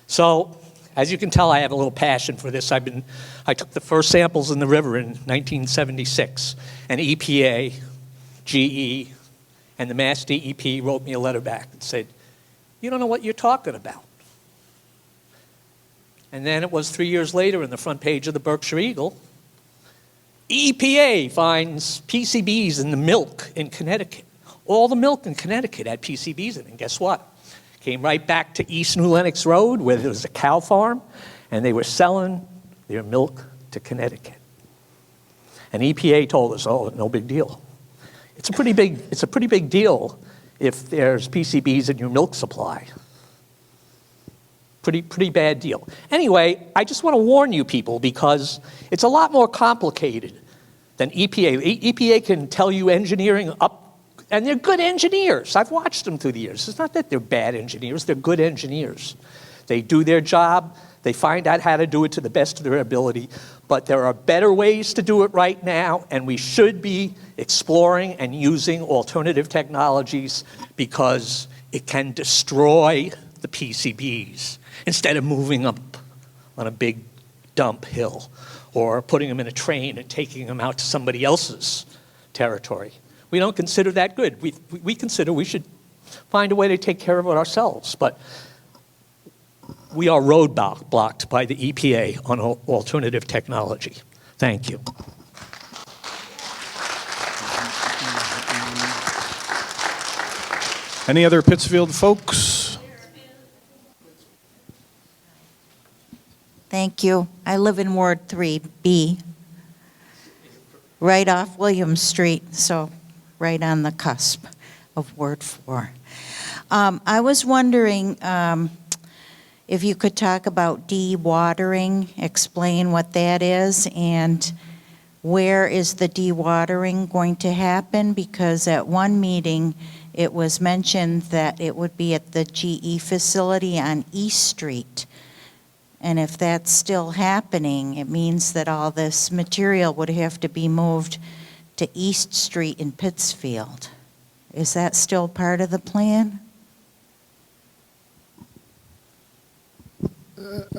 So, as you can tell, I have a little passion for this. I took the first samples in the river in 1976, and EPA, GE, and the Mass DEP wrote me a letter back and said, you don't know what you're talking about. And then it was 3 years later in the front page of the Berkshire Eagle, EPA finds PCBs in the milk in Connecticut. All the milk in Connecticut had PCBs in it, and guess what? Came right back to East New Lenox Road, where there was a cow farm, and they were selling their milk to Connecticut. And EPA told us, oh, no big deal. It's a pretty big deal if there's PCBs in your milk supply. Pretty bad deal. Anyway, I just want to warn you people because it's a lot more complicated than EPA. EPA can tell you engineering up, and they're good engineers. I've watched them through the years. It's not that they're bad engineers, they're good engineers. They do their job, they find out how to do it to the best of their ability, but there are better ways to do it right now, and we should be exploring and using alternative technologies because it can destroy the PCBs instead of moving up on a big dump hill or putting them in a train and taking them out to somebody else's territory. We don't consider that good. We consider we should find a way to take care of it ourselves, but we are roadblocked by the EPA on alternative technology. Thank you. Any other Pittsfield folks? Thank you. I live in Ward 3B, right off William Street, so right on the cusp of Ward 4. I was wondering if you could talk about dewatering, explain what that is, and where is the dewatering going to happen? Because at one meeting, it was mentioned that it would be at the GE facility on East Street. And if that's still happening, it means that all this material would have to be moved to East Street in Pittsfield. Is that still part of the plan?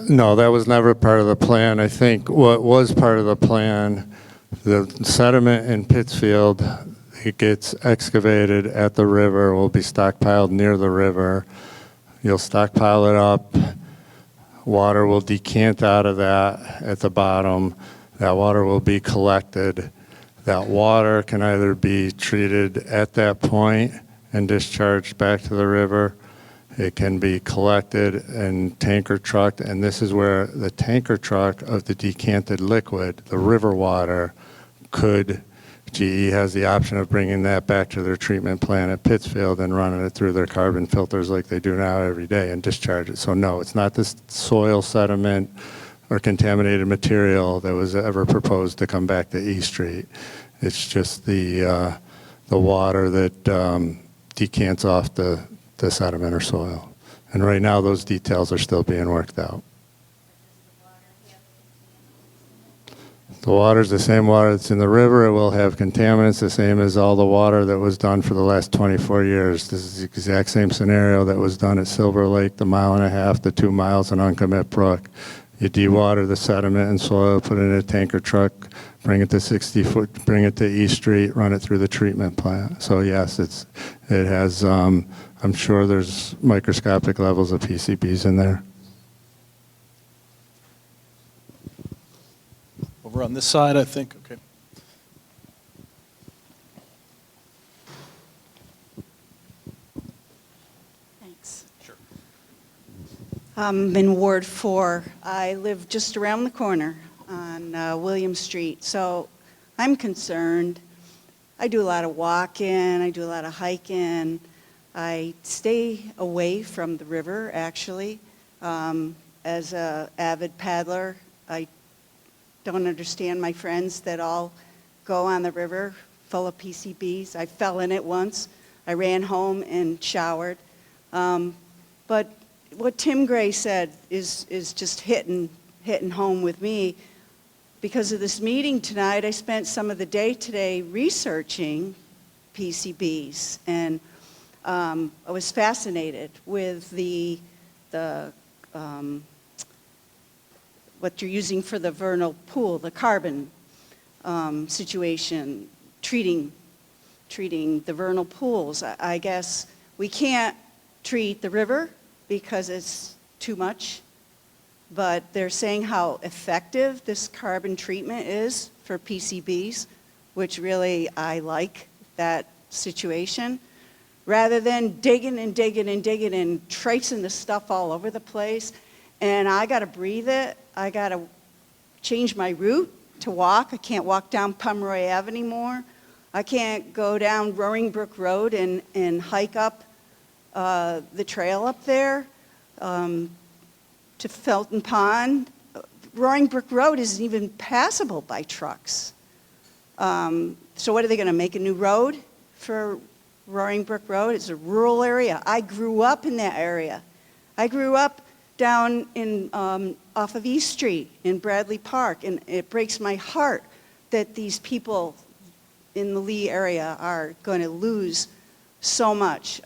No, that was never part of the plan. I think what was part of the plan, the sediment in Pittsfield, it gets excavated at the river, will be stockpiled near the river. You'll stockpile it up. Water will decant out of that at the bottom. That water will be collected. That water can either be treated at that point and discharged back to the river. It can be collected and tanker trucked, and this is where the tanker truck of the decanted liquid, the river water, GE has the option of bringing that back to their treatment plant at Pittsfield and running it through their carbon filters like they do now every day and discharge it. So no, it's not this soil decediment or contaminated material that was ever proposed to come back to E Street. It's just the water that decants off the sediment or soil. And right now those details are still being worked out. The water is the same water that's in the river. It will have contaminants, the same as all the water that was done for the last 24 years. This is the exact same scenario that was done at Silver Lake, the 1.5 miles to 2 miles in Uncommit Brook. You dewater the sediment and soil, put it in a tanker truck, bring it to 60 foot, bring it to East Street, run it through the treatment plant. So yes, it has, I'm sure there's microscopic levels of PCBs in there. Over on this side, I think. Okay. Thanks. Sure. I'm in Ward 4. I live just around the corner on William Street, so I'm concerned. I do a lot of walking, I do a lot of hiking. I stay away from the river, actually. As an avid paddler, I don't understand my friends that all go on the river full of PCBs. I fell in it once. I ran home and showered. But what Tim Gray said is just hitting home with me. Because of this meeting tonight, I spent some of the day today researching PCBs, and I was fascinated with what you're using for the vernal pool, the carbon situation, treating the vernal pools. I guess we can't treat the river because it's too much, but they're saying how effective this carbon treatment is for PCBs, which really I like that situation. Rather than digging and tracing the stuff all over the place, and I got to breathe it, I got to change my route to walk. I can't walk down Pomeroy Ave anymore. I can't go down Roaring Brook Road and hike up the trail up there to Felton Pond. Roaring Brook Road isn't even passable by trucks. So what are they going to make a new road for Roaring Brook Road? It's a rural area. I grew up in that area. I grew up down in off of East Street in Bradley Park, and it breaks my heart that these people in the Lee area are going to lose so much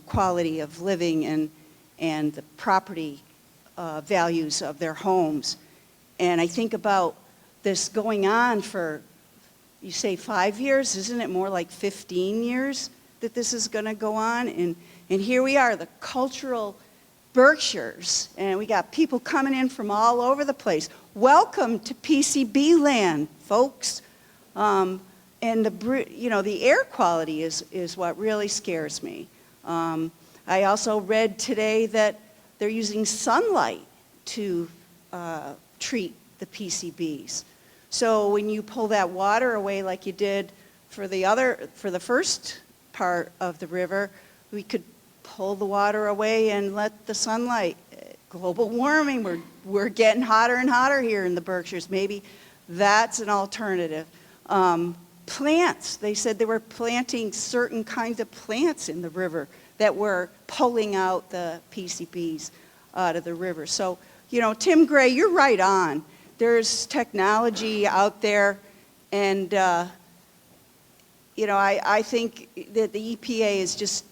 quality of living and the property values of their homes. And I think about this going on for, you say 5 years, isn't it more like 15 years that this is going to go on? And here we are, the cultural Berkshires, and we got people coming in from all over the place. Welcome to PCB land, folks. And the air quality is what really scares me. I also read today that they're using sunlight to treat the PCBs. So when you pull that water away like you did for the first part of the river, we could pull the water away and let the sunlight. Global warming, we're getting hotter and hotter here in the Berkshires. Maybe that's an alternative. Plants, they said they were planting certain kinds of plants in the river that were pulling out the PCBs out of the river. So, Tim Gray, you're right on. There's technology out there, and, I think that the EPA is just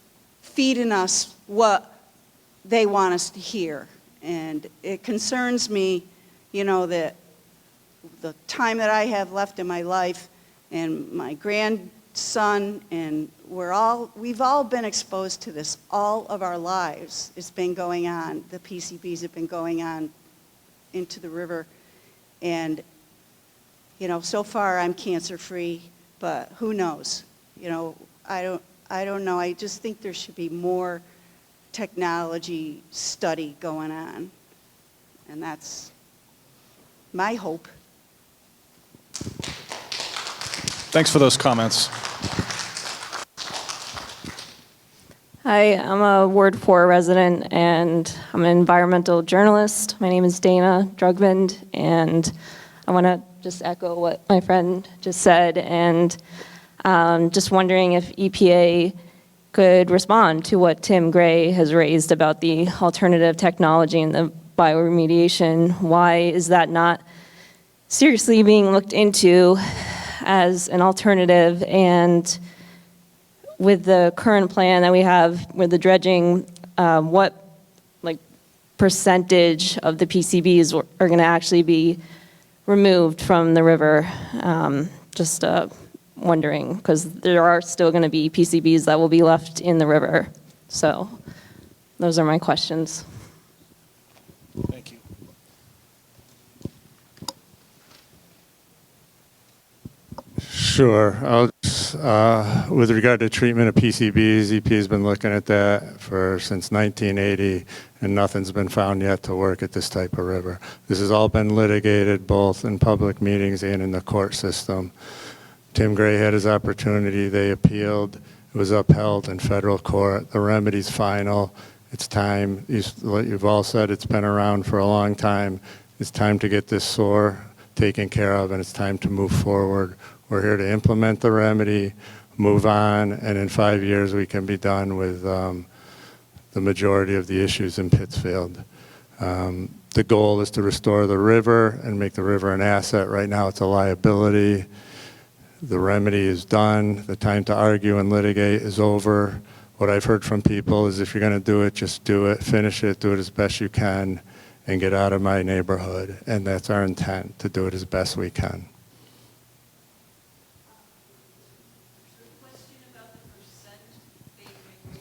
feeding us what they want us to hear. And it concerns me, that the time that I have left in my life and my grandson, and we've all been exposed to this all of our lives. It's been going on. The PCBs have been going on into the river. And, so far I'm cancer-free, but who knows? I don't know. I just think there should be more technology study going on. And that's my hope. Thanks for those comments. Hi, I'm a Ward 4 resident, and I'm an environmental journalist. My name is Dana Drugmond, and I want to just echo what my friend just said, and just wondering if EPA could respond to what Tim Gray has raised about the alternative technology and the bioremediation. Why is that not seriously being looked into as an alternative? And with the current plan that we have with the dredging, what percentage of the PCBs are going to actually be removed from the river? Just wondering, because there are still going to be PCBs that will be left in the river. So those are my questions. Thank you. Sure. With regard to treatment of PCBs, EPA has been looking at that since 1980, and nothing's been found yet to work at this type of river. This has all been litigated both in public meetings and in the court system. Tim Gray had his opportunity. They appealed. It was upheld in federal court. The remedy's final. It's time. You've all said it's been around for a long time. It's time to get this sore taken care of, and it's time to move forward. We're here to implement the remedy, move on, and in 5 years we can be done with the majority of the issues in Pittsfield. The goal is to restore the river and make the river an asset. Right now it's a liability. The remedy is done. The time to argue and litigate is over. What I've heard from people is if you're going to do it, just do it, finish it, do it as best you can, and get out of my neighborhood. And that's our intent, to do it as best we can.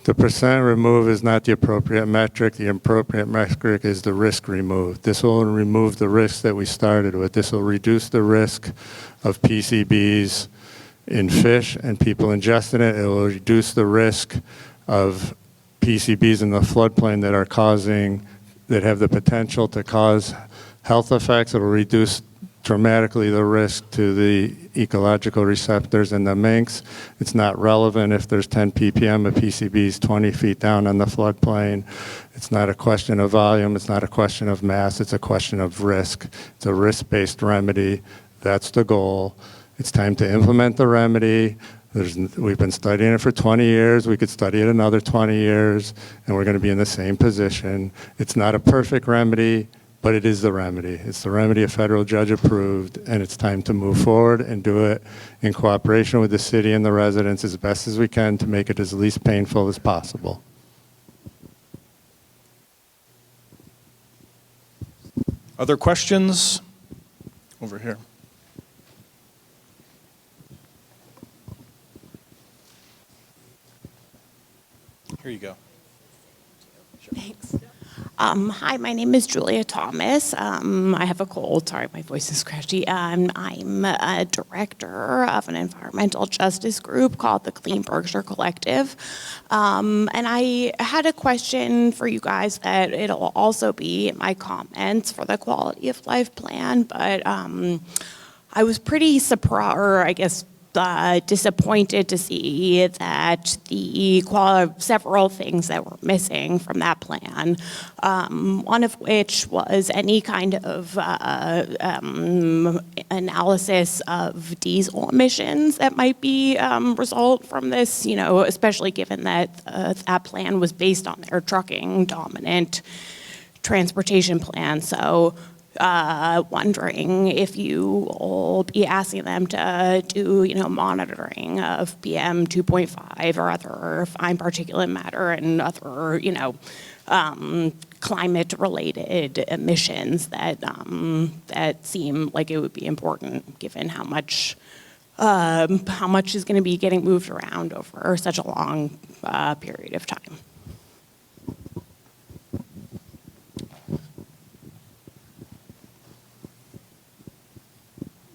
The percent removed is not the appropriate metric. The appropriate metric is the risk removed. This will remove the risk that we started with. This will reduce the risk of PCBs in fish and people ingesting it. It will reduce the risk of PCBs in the floodplain that have the potential to cause health effects. It'll reduce dramatically the risk to the ecological receptors in the minks. It's not relevant if there's 10 ppm of PCBs 20 feet down on the floodplain. It's not a question of volume. It's not a question of mass. It's a question of risk. It's a risk-based remedy. That's the goal. It's time to implement the remedy. We've been studying it for 20 years. We could study it another 20 years, and we're going to be in the same position. It's not a perfect remedy, but it is the remedy. It's the remedy a federal judge approved, and it's time to move forward and do it in cooperation with the city and the residents as best as we can to make it as least painful as possible. Other questions? Over here. Here you go. Thanks. Hi, my name is Julia Thomas. I have a cold. Sorry, my voice is scratchy. I'm a director of an environmental justice group called the Clean Berkshire Collective. And I had a question for you guys that it'll also be in my comments for the quality of life plan. But I was pretty surprised, or I guess disappointed to see that several things that were missing from that plan, one of which was any kind of analysis of diesel emissions that might be result from this, especially given that that plan was based on their trucking dominant transportation plan. So wondering if you will be asking them to do, monitoring of PM 2.5 or other fine particulate matter and other, climate-related emissions that seem like it would be important given how much is going to be getting moved around over such a long period of time.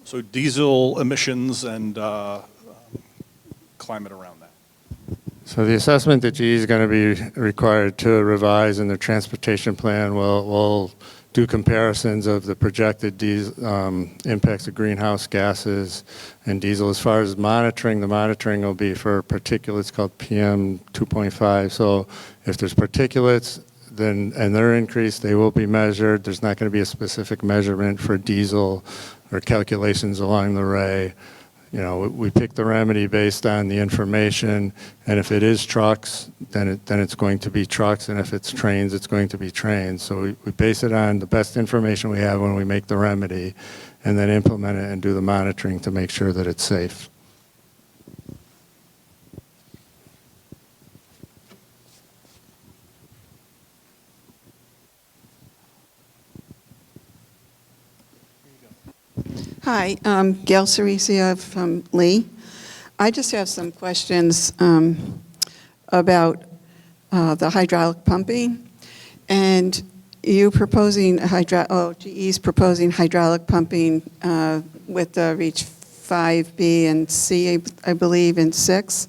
So diesel emissions and climate around that. So the assessment that GE is going to be required to revise in their transportation plan will do comparisons of the projected impacts of greenhouse gases and diesel. As far as monitoring, the monitoring will be for particulates called PM 2.5. So if there's particulates, and they're increased, they will be measured. There's not going to be a specific measurement for diesel or calculations along the way. We pick the remedy based on the information, and if it is trucks, then it's going to be trucks, and if it's trains, it's going to be trains. So we base it on the best information we have when we make the remedy, and then implement it and do the monitoring to make sure that it's safe. Hi, Gail Cerisia from Lee. I just have some questions about the hydraulic pumping. And you proposing GE's proposing hydraulic pumping with the Reach 5B and C, I believe, and 6.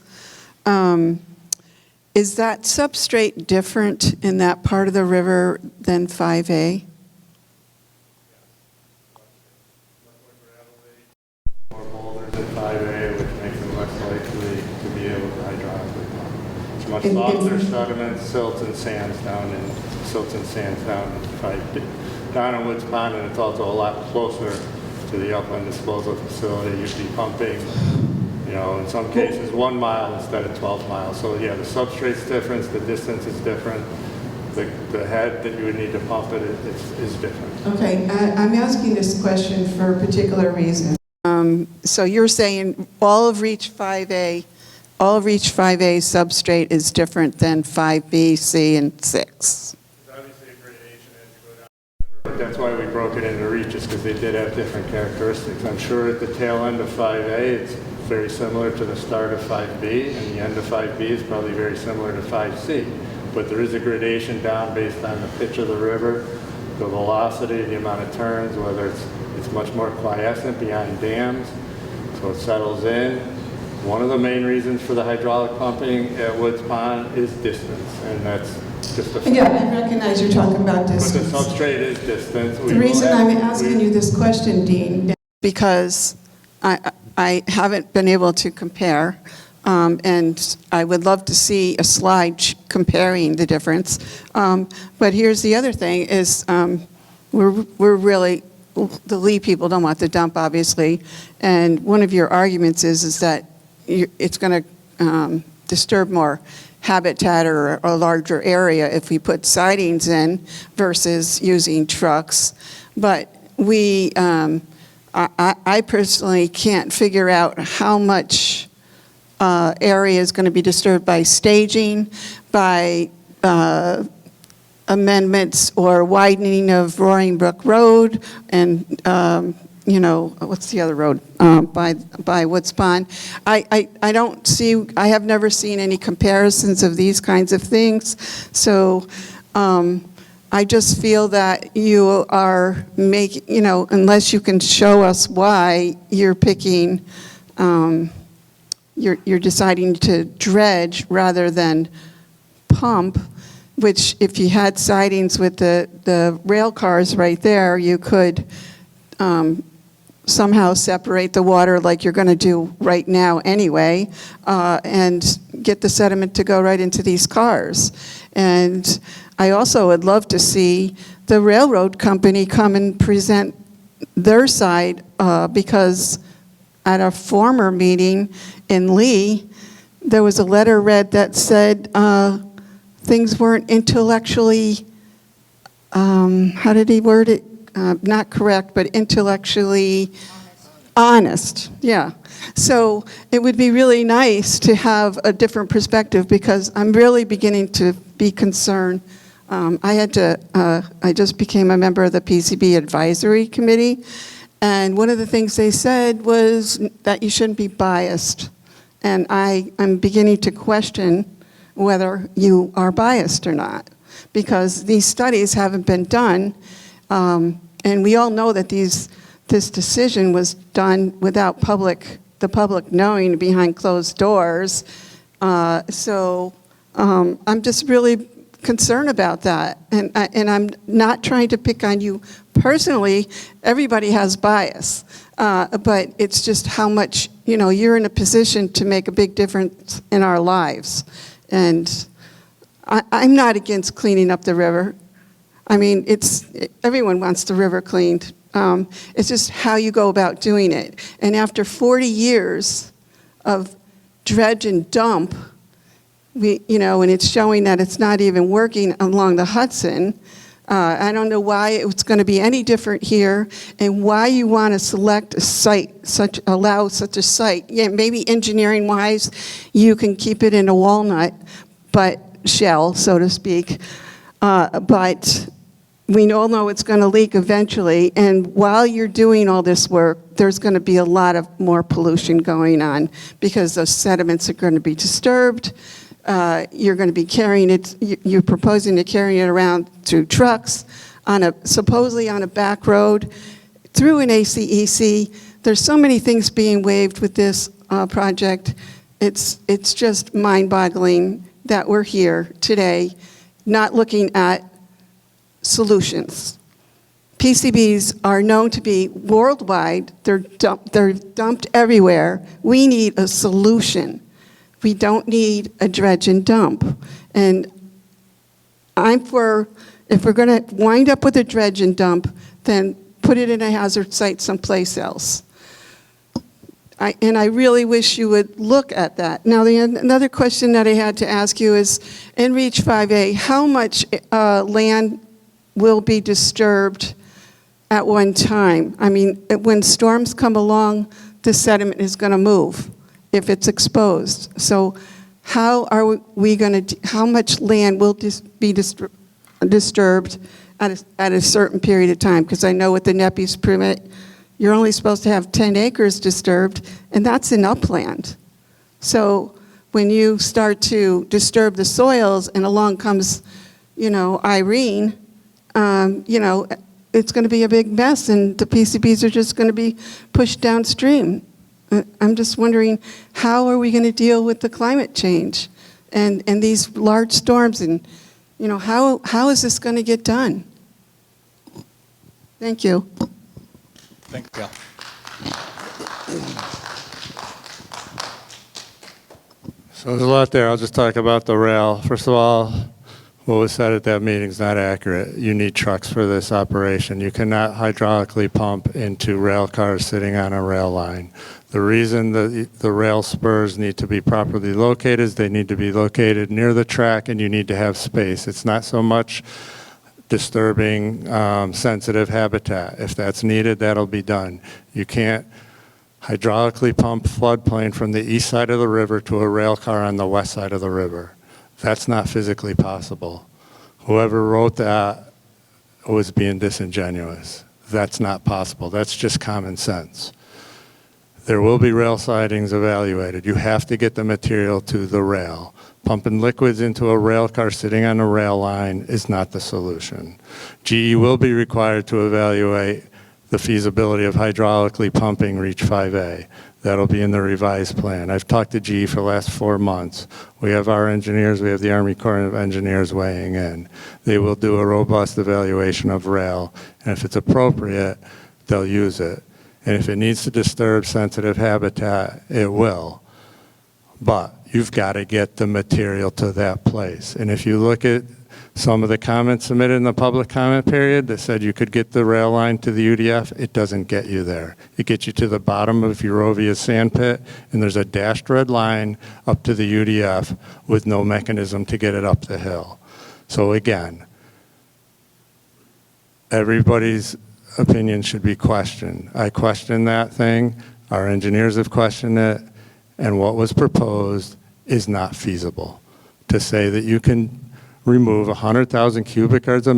Is that substrate different in that part of the river than 5A? More boulders in 5A, which makes them less likely to be able to hydraulically pump. It's much softer sediment, silts and sands down in 5B. Down in Woods Pond, and it's also a lot closer to the upland disposal facility. You'd be pumping, in some cases 1 mile instead of 12 miles. So yeah, the substrate's different, the distance is different. The head that you would need to pump it is different. Okay, I'm asking this question for a particular reason. So you're saying all of Reach 5A substrate is different than 5B, C, and 6? That's why we broke it into reaches, because they did have different characteristics. I'm sure at the tail end of 5A, it's very similar to the start of 5B, and the end of 5B is probably very similar to 5C. But there is a gradation down based on the pitch of the river, the velocity, the amount of turns, whether it's much more quiescent beyond dams, so it settles in. One of the main reasons for the hydraulic pumping at Woods Pond is distance, and that's Yeah, I recognize you're talking about But the distance. substrate is distant. The reason I'm asking you this question, Dean, is because I haven't been able to compare, and I would love to see a slide comparing the difference. But here's the other thing is we're really, the Lee people don't want the dump, obviously, and one of your arguments is that it's going to disturb more habitat or a larger area if we put sidings in versus using trucks. But I personally can't figure out how much area is going to be disturbed by staging, by amendments or widening of Roaring Brook Road, and what's the other road by Woods Pond. I don't see. I have never seen any comparisons of these kinds of things. So I just feel that you are making, unless you can show us why you're picking, you're deciding to dredge rather than pump. Which, if you had sidings with the rail cars right there, you could somehow separate the water like you're going to do right now anyway, and get the sediment to go right into these cars. And I also would love to see the railroad company come and present their side, because at a former meeting in Lee, there was a letter read that said things weren't intellectually, how did he word it? Not correct, but intellectually honest. Yeah. So it would be really nice to have a different perspective, because I'm really beginning to be concerned. I just became a member of the PCB Advisory Committee, and one of the things they said was that you shouldn't be biased. And I'm beginning to question whether you are biased or not, because these studies haven't been done. And we all know that this decision was done without the public knowing, behind closed doors. So I'm just really concerned about that. And I'm not trying to pick on you personally. Everybody has bias. But it's just how much, you're in a position to make a big difference in our lives. And I'm not against cleaning up the river. I mean, everyone wants the river cleaned. It's just how you go about doing it. And after 40 years of dredge and dump, and it's showing that it's not even working along the Hudson, I don't know why it's going to be any different here, and why you want to select a site, allow such a site. Yeah, maybe engineering-wise, you can keep it in a walnut, shell, so to speak. But we all know it's going to leak eventually, and while you're doing all this work, there's going to be a lot of more pollution going on, because those sediments are going to be disturbed. You're going to be carrying it, you're proposing to carry it around through trucks, supposedly on a back road, through an ACEC. There's so many things being waived with this project. It's just mind-boggling that we're here today not looking at solutions. PCBs are known to be worldwide. They're dumped everywhere. We need a solution. We don't need a dredge and dump. And I'm for, if we're going to wind up with a dredge and dump, then put it in a hazard site someplace else. And I really wish you would look at that. Now, another question that I had to ask you is, in Reach 5A, how much land will be disturbed at one time? I mean, when storms come along, the sediment is going to move if it's exposed. So how are we going to, how much land will be disturbed at a certain period of time? Because I know with the NEPI's permit, you're only supposed to have 10 acres disturbed, and that's in upland. So when you start to disturb the soils and along comes, Irene, it's going to be a big mess, and the PCBs are just going to be pushed downstream. I'm just wondering, how are we going to deal with the climate change and these large storms? And You know, how is this going to get done? Thank you. Thank you, Gail. So there's a lot there. I'll just talk about the rail. First of all, what was said at that meeting is not accurate. You need trucks for this operation. You cannot hydraulically pump into rail cars sitting on a rail line. The reason the rail spurs need to be properly located is they need to be located near the track, and you need to have space. It's not so much disturbing sensitive habitat. If that's needed, that'll be done. You can't hydraulically pump floodplain from the east side of the river to a rail car on the west side of the river. That's not physically possible. Whoever wrote that was being disingenuous. That's not possible. That's just common sense. There will be rail sidings evaluated. You have to get the material to the rail. Pumping liquids into a rail car sitting on a rail line is not the solution. GE will be required to evaluate the feasibility of hydraulically pumping Reach 5A. That'll be in the revised plan. I've talked to GE for the last 4 months. We have our engineers, we have the Army Corps of Engineers weighing in. They will do a robust evaluation of rail, and if it's appropriate, they'll use it. And if it needs to disturb sensitive habitat, it will. But you've got to get the material to that place. And if you look at some of the comments submitted in the public comment period that said you could get the rail line to the UDF, it doesn't get you there. It gets you to the bottom of Eurovia sand pit, and there's a dashed red line up to the UDF with no mechanism to get it up the hill. So again, everybody's opinion should be questioned. I questioned that thing, our engineers have questioned it, and what was proposed is not feasible. To say that you can remove 100,000 cubic yards of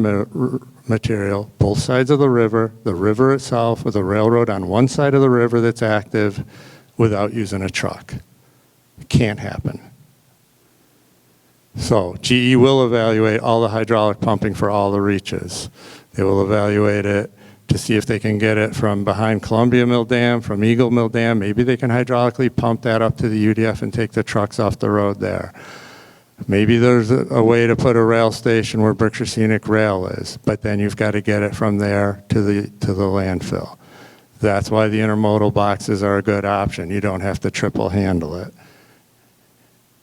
material, both sides of the river itself, with a railroad on one side of the river that's active, without using a truck. It can't happen. So GE will evaluate all the hydraulic pumping for all the reaches. They will evaluate it to see if they can get it from behind Columbia Mill Dam, from Eagle Mill Dam. Maybe they can hydraulically pump that up to the UDF and take the trucks off the road there. Maybe there's a way to put a rail station where Berkshire Scenic Rail is, but then you've got to get it from there to the landfill. That's why the intermodal boxes are a good option. You don't have to triple handle it.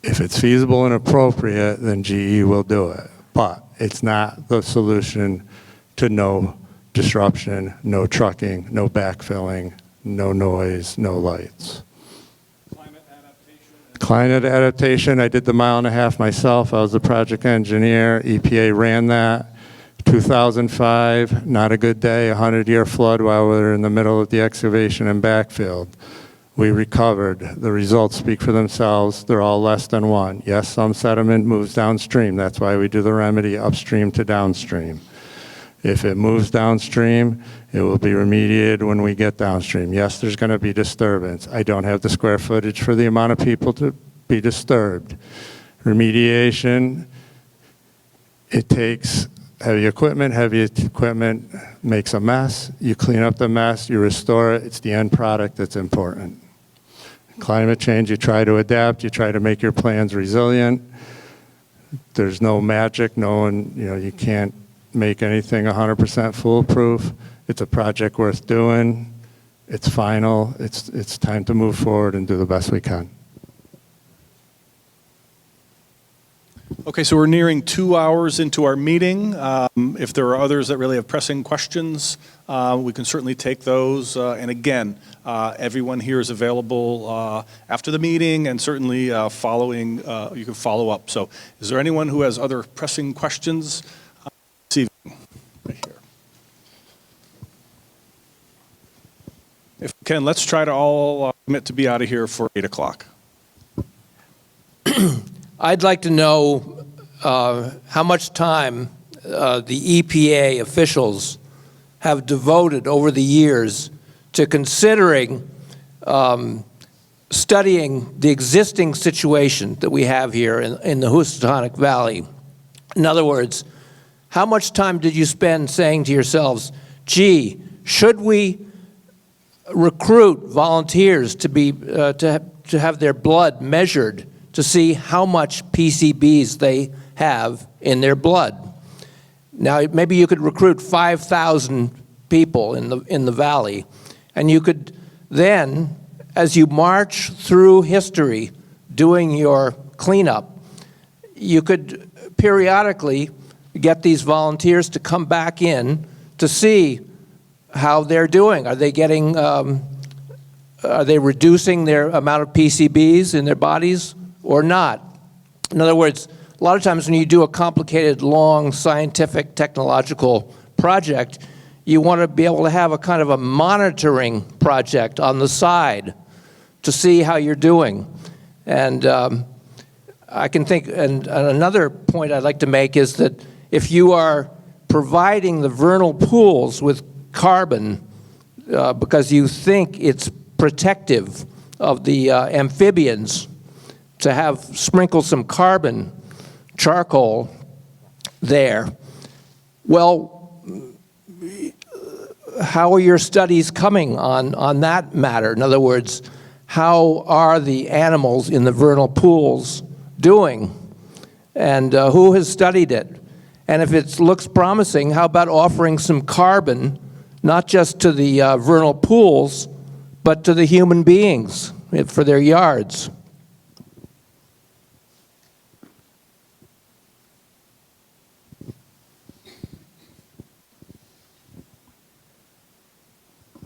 If it's feasible and appropriate, then GE will do it. But it's not the solution to no disruption, no trucking, no backfilling, no noise, no lights. Climate adaptation, I did the 1.5 miles myself. I was the project engineer. EPA ran that. 2005, not a good day, 100-year flood while we were in the middle of the excavation and backfill. We recovered. The results speak for themselves. They're all less than 1. Yes, some sediment moves downstream. That's why we do the remedy upstream to downstream. If it moves downstream, it will be remediated when we get downstream. Yes, there's going to be disturbance. I don't have the square footage for the amount of people to be disturbed. Remediation, it takes heavy equipment. Heavy equipment makes a mess. You clean up the mess, you restore it. It's the end product that's important. Climate change, you try to adapt, you try to make your plans resilient. There's no magic, no one, you can't make anything 100% foolproof. It's a project worth doing. It's final. It's time to move forward and do the best we can. Okay, so we're nearing 2 hours into our meeting. If there are others that really have pressing questions, we can certainly take those. And again, everyone here is available after the meeting, and certainly following, you can follow up. So is there anyone who has other pressing questions? Right here. If we can, let's try to all commit to be out of here for 8 o'clock. I'd like to know how much time the EPA officials have devoted over the years to considering studying the existing situation that we have here in the Housatonic Valley. In other words, how much time did you spend saying to yourselves, gee, should we recruit volunteers to be to have their blood measured to see how much PCBs they have in their blood. Now, maybe you could recruit 5,000 people in the valley, and you could then, as you march through history doing your cleanup, you could periodically get these volunteers to come back in to see how they're doing. Are they getting, are they reducing their amount of PCBs in their bodies or not? In other words, a lot of times when you do a complicated, long, scientific, technological project, you want to be able to have a kind of a monitoring project on the side to see how you're doing. And I can think, and another point I'd like to make is that if you are providing the vernal pools with carbon because you think it's protective of the amphibians, to have sprinkle some carbon charcoal there, well, how are your studies coming on that matter? In other words, how are the animals in the vernal pools doing? And who has studied it? And if it looks promising, how about offering some carbon, not just to the vernal pools, but to the human beings for their yards?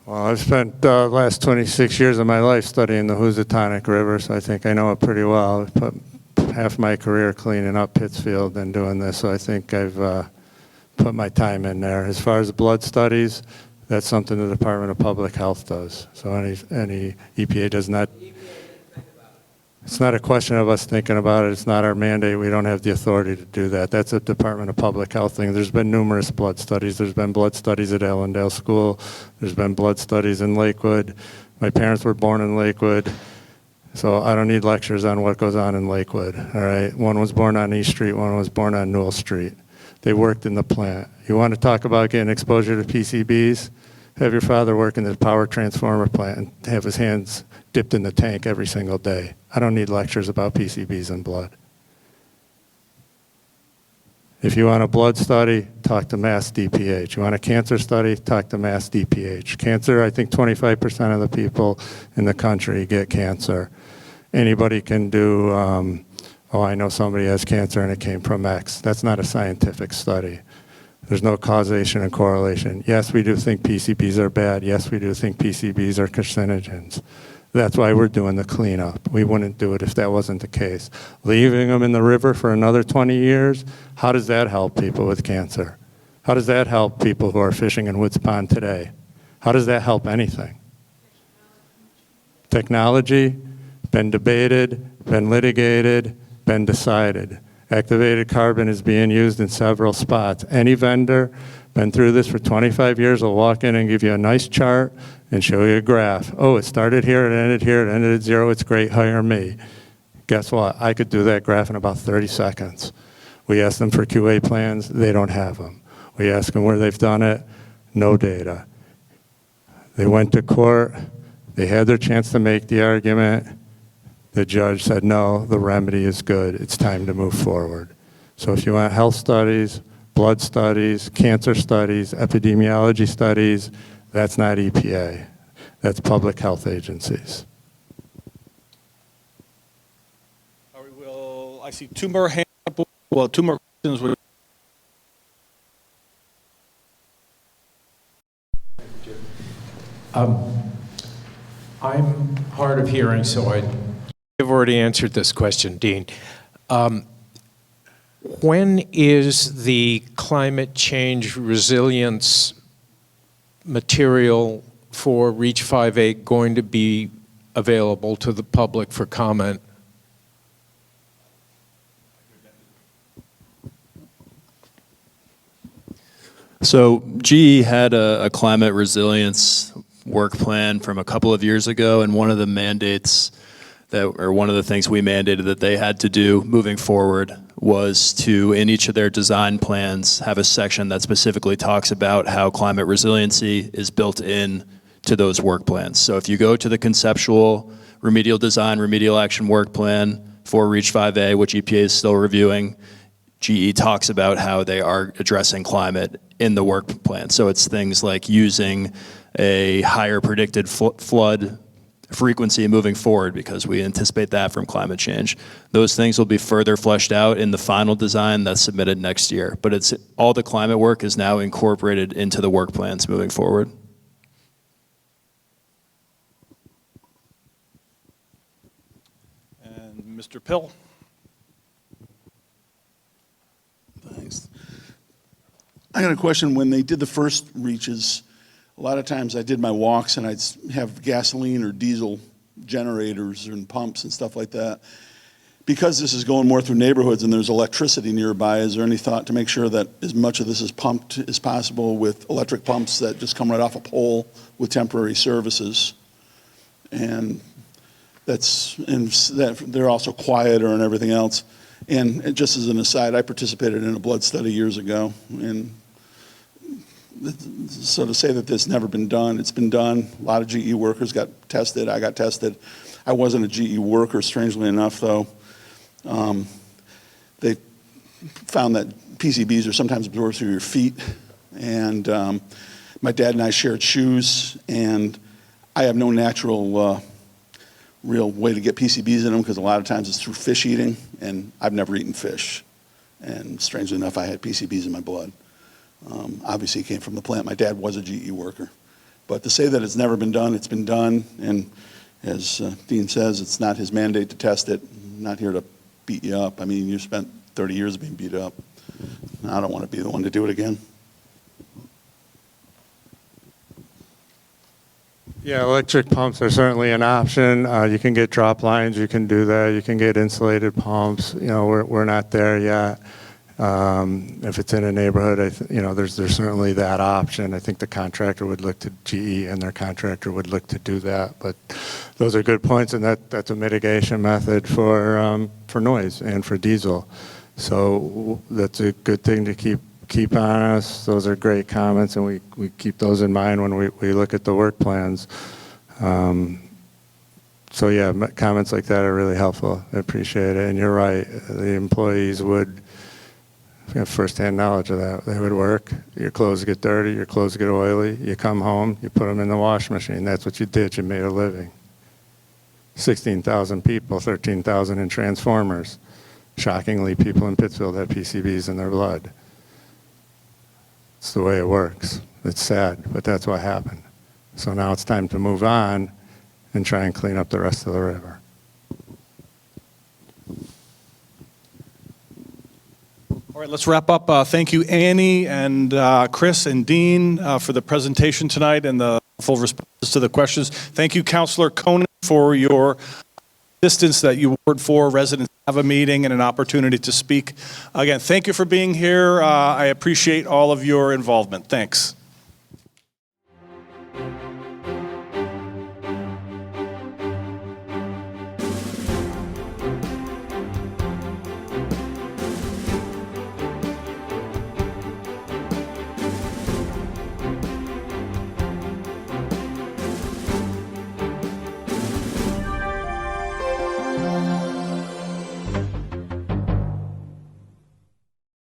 Well, I've spent the last 26 years of my life studying the Housatonic River, so I think I know it pretty well. I've put half my career cleaning up Pittsfield and doing this, so I think I've put my time in there. As far as blood studies, that's something the Department of Public Health does. So any EPA does not. It's not a question of us thinking about it. It's not our mandate. We don't have the authority to do that. That's a Department of Public Health thing. There's been numerous blood studies. There's been blood studies at Allendale School. There's been blood studies in Lakewood. My parents were born in Lakewood, so I don't need lectures on what goes on in Lakewood, all right? One was born on East Street, one was born on Newell Street. They worked in the plant. You want to talk about getting exposure to PCBs? Have your father work in the power transformer plant and have his hands dipped in the tank every single day. I don't need lectures about PCBs and blood. If you want a blood study, talk to Mass DPH. You want a cancer study, talk to Mass DPH. Cancer, I think 25% of the people in the country get cancer. Anybody can do, oh, I know somebody has cancer and it came from X. That's not a scientific study. There's no causation and correlation. Yes, we do think PCBs are bad. Yes, we do think PCBs are carcinogens. That's why we're doing the cleanup. We wouldn't do it if that wasn't the case. Leaving them in the river for another 20 years, how does that help people with cancer? How does that help people who are fishing in Woods Pond today? How does that help anything? Technology, been debated, been litigated, been decided. Activated carbon is being used in several spots. Any vendor, been through this for 25 years, will walk in and give you a nice chart and show you a graph. Oh, it started here, it ended here, it ended at zero, it's great, hire me. Guess what? I could do that graph in about 30 seconds. We ask them for QA plans, they don't have them. We ask them where they've done it, no data. They went to court, they had their chance to make the argument. The judge said, no, the remedy is good, it's time to move forward. So if you want health studies, blood studies, cancer studies, epidemiology studies, that's not EPA. That's public health agencies. I see two more hands up. Well, two more questions. I'm hard of hearing, so I've already answered this question, Dean. When is the climate change resilience material for REACH 5A going to be available to the public for comment? So GE had a climate resilience work plan from a couple of years ago, and one of the mandates or one of the things we mandated that they had to do moving forward was to, in each of their design plans, have a section that specifically talks about how climate resiliency is built in to those work plans. So if you go to the conceptual remedial design, remedial action work plan for REACH 5A, which EPA is still reviewing, GE talks about how they are addressing climate in the work plan. So it's things like using a higher predicted flood frequency moving forward because we anticipate that from climate change. Those things will be further fleshed out in the final design that's submitted next year. But it's all the climate work is now incorporated into the work plans moving forward. And Mr. Pill. Thanks. I got a question. When they did the first reaches, a lot of times I did my walks and I'd have gasoline or diesel generators and pumps and stuff like that. Because this is going more through neighborhoods and there's electricity nearby, is there any thought to make sure that as much of this is pumped as possible with electric pumps that just come right off a pole with temporary services? And that they're also quieter and everything else. And just as an aside, I participated in a blood study years ago, and so to say that this never been done, it's been done. A lot of GE workers got tested. I got tested. I wasn't a GE worker, strangely enough, though. They found that PCBs are sometimes absorbed through your feet, and my dad and I shared shoes, and I have no natural real way to get PCBs in them because a lot of times it's through fish eating, and I've never eaten fish. And strangely enough, I had PCBs in my blood. Obviously, it came from the plant. My dad was a GE worker. But to say that it's never been done, it's been done. And as Dean says, it's not his mandate to test it. I'm not here to beat you up. I mean, you spent 30 years being beat up. I don't want to be the one to do it again. Yeah, electric pumps are certainly an option. You can get drop lines, you can do that. You can get insulated pumps. You know, we're not there yet. If it's in a neighborhood, there's certainly that option. I think the contractor would look to GE and their contractor would look to do that. But those are good points, and that's a mitigation method for noise and for diesel. So that's a good thing to keep on us. Those are great comments, and we keep those in mind when we look at the work plans. So yeah, comments like that are really helpful. I appreciate it. And you're right, the employees would have firsthand knowledge of that. They would work, your clothes get dirty, your clothes get oily, you come home, you put them in the wash machine. That's what you did, you made a living. 16,000 people, 13,000 in transformers. Shockingly, people in Pittsfield have PCBs in their blood. It's the way it works. It's sad, but that's what happened. So now it's time to move on and try and clean up the rest of the river. All right, let's wrap up. Thank you, Annie and Chris and Dean for the presentation tonight and the full responses to the questions. Thank you, Councilor Conan, for your assistance that you Ward 4 residents have a meeting and an opportunity to speak. Again, thank you for being here. I appreciate all of your involvement. Thanks.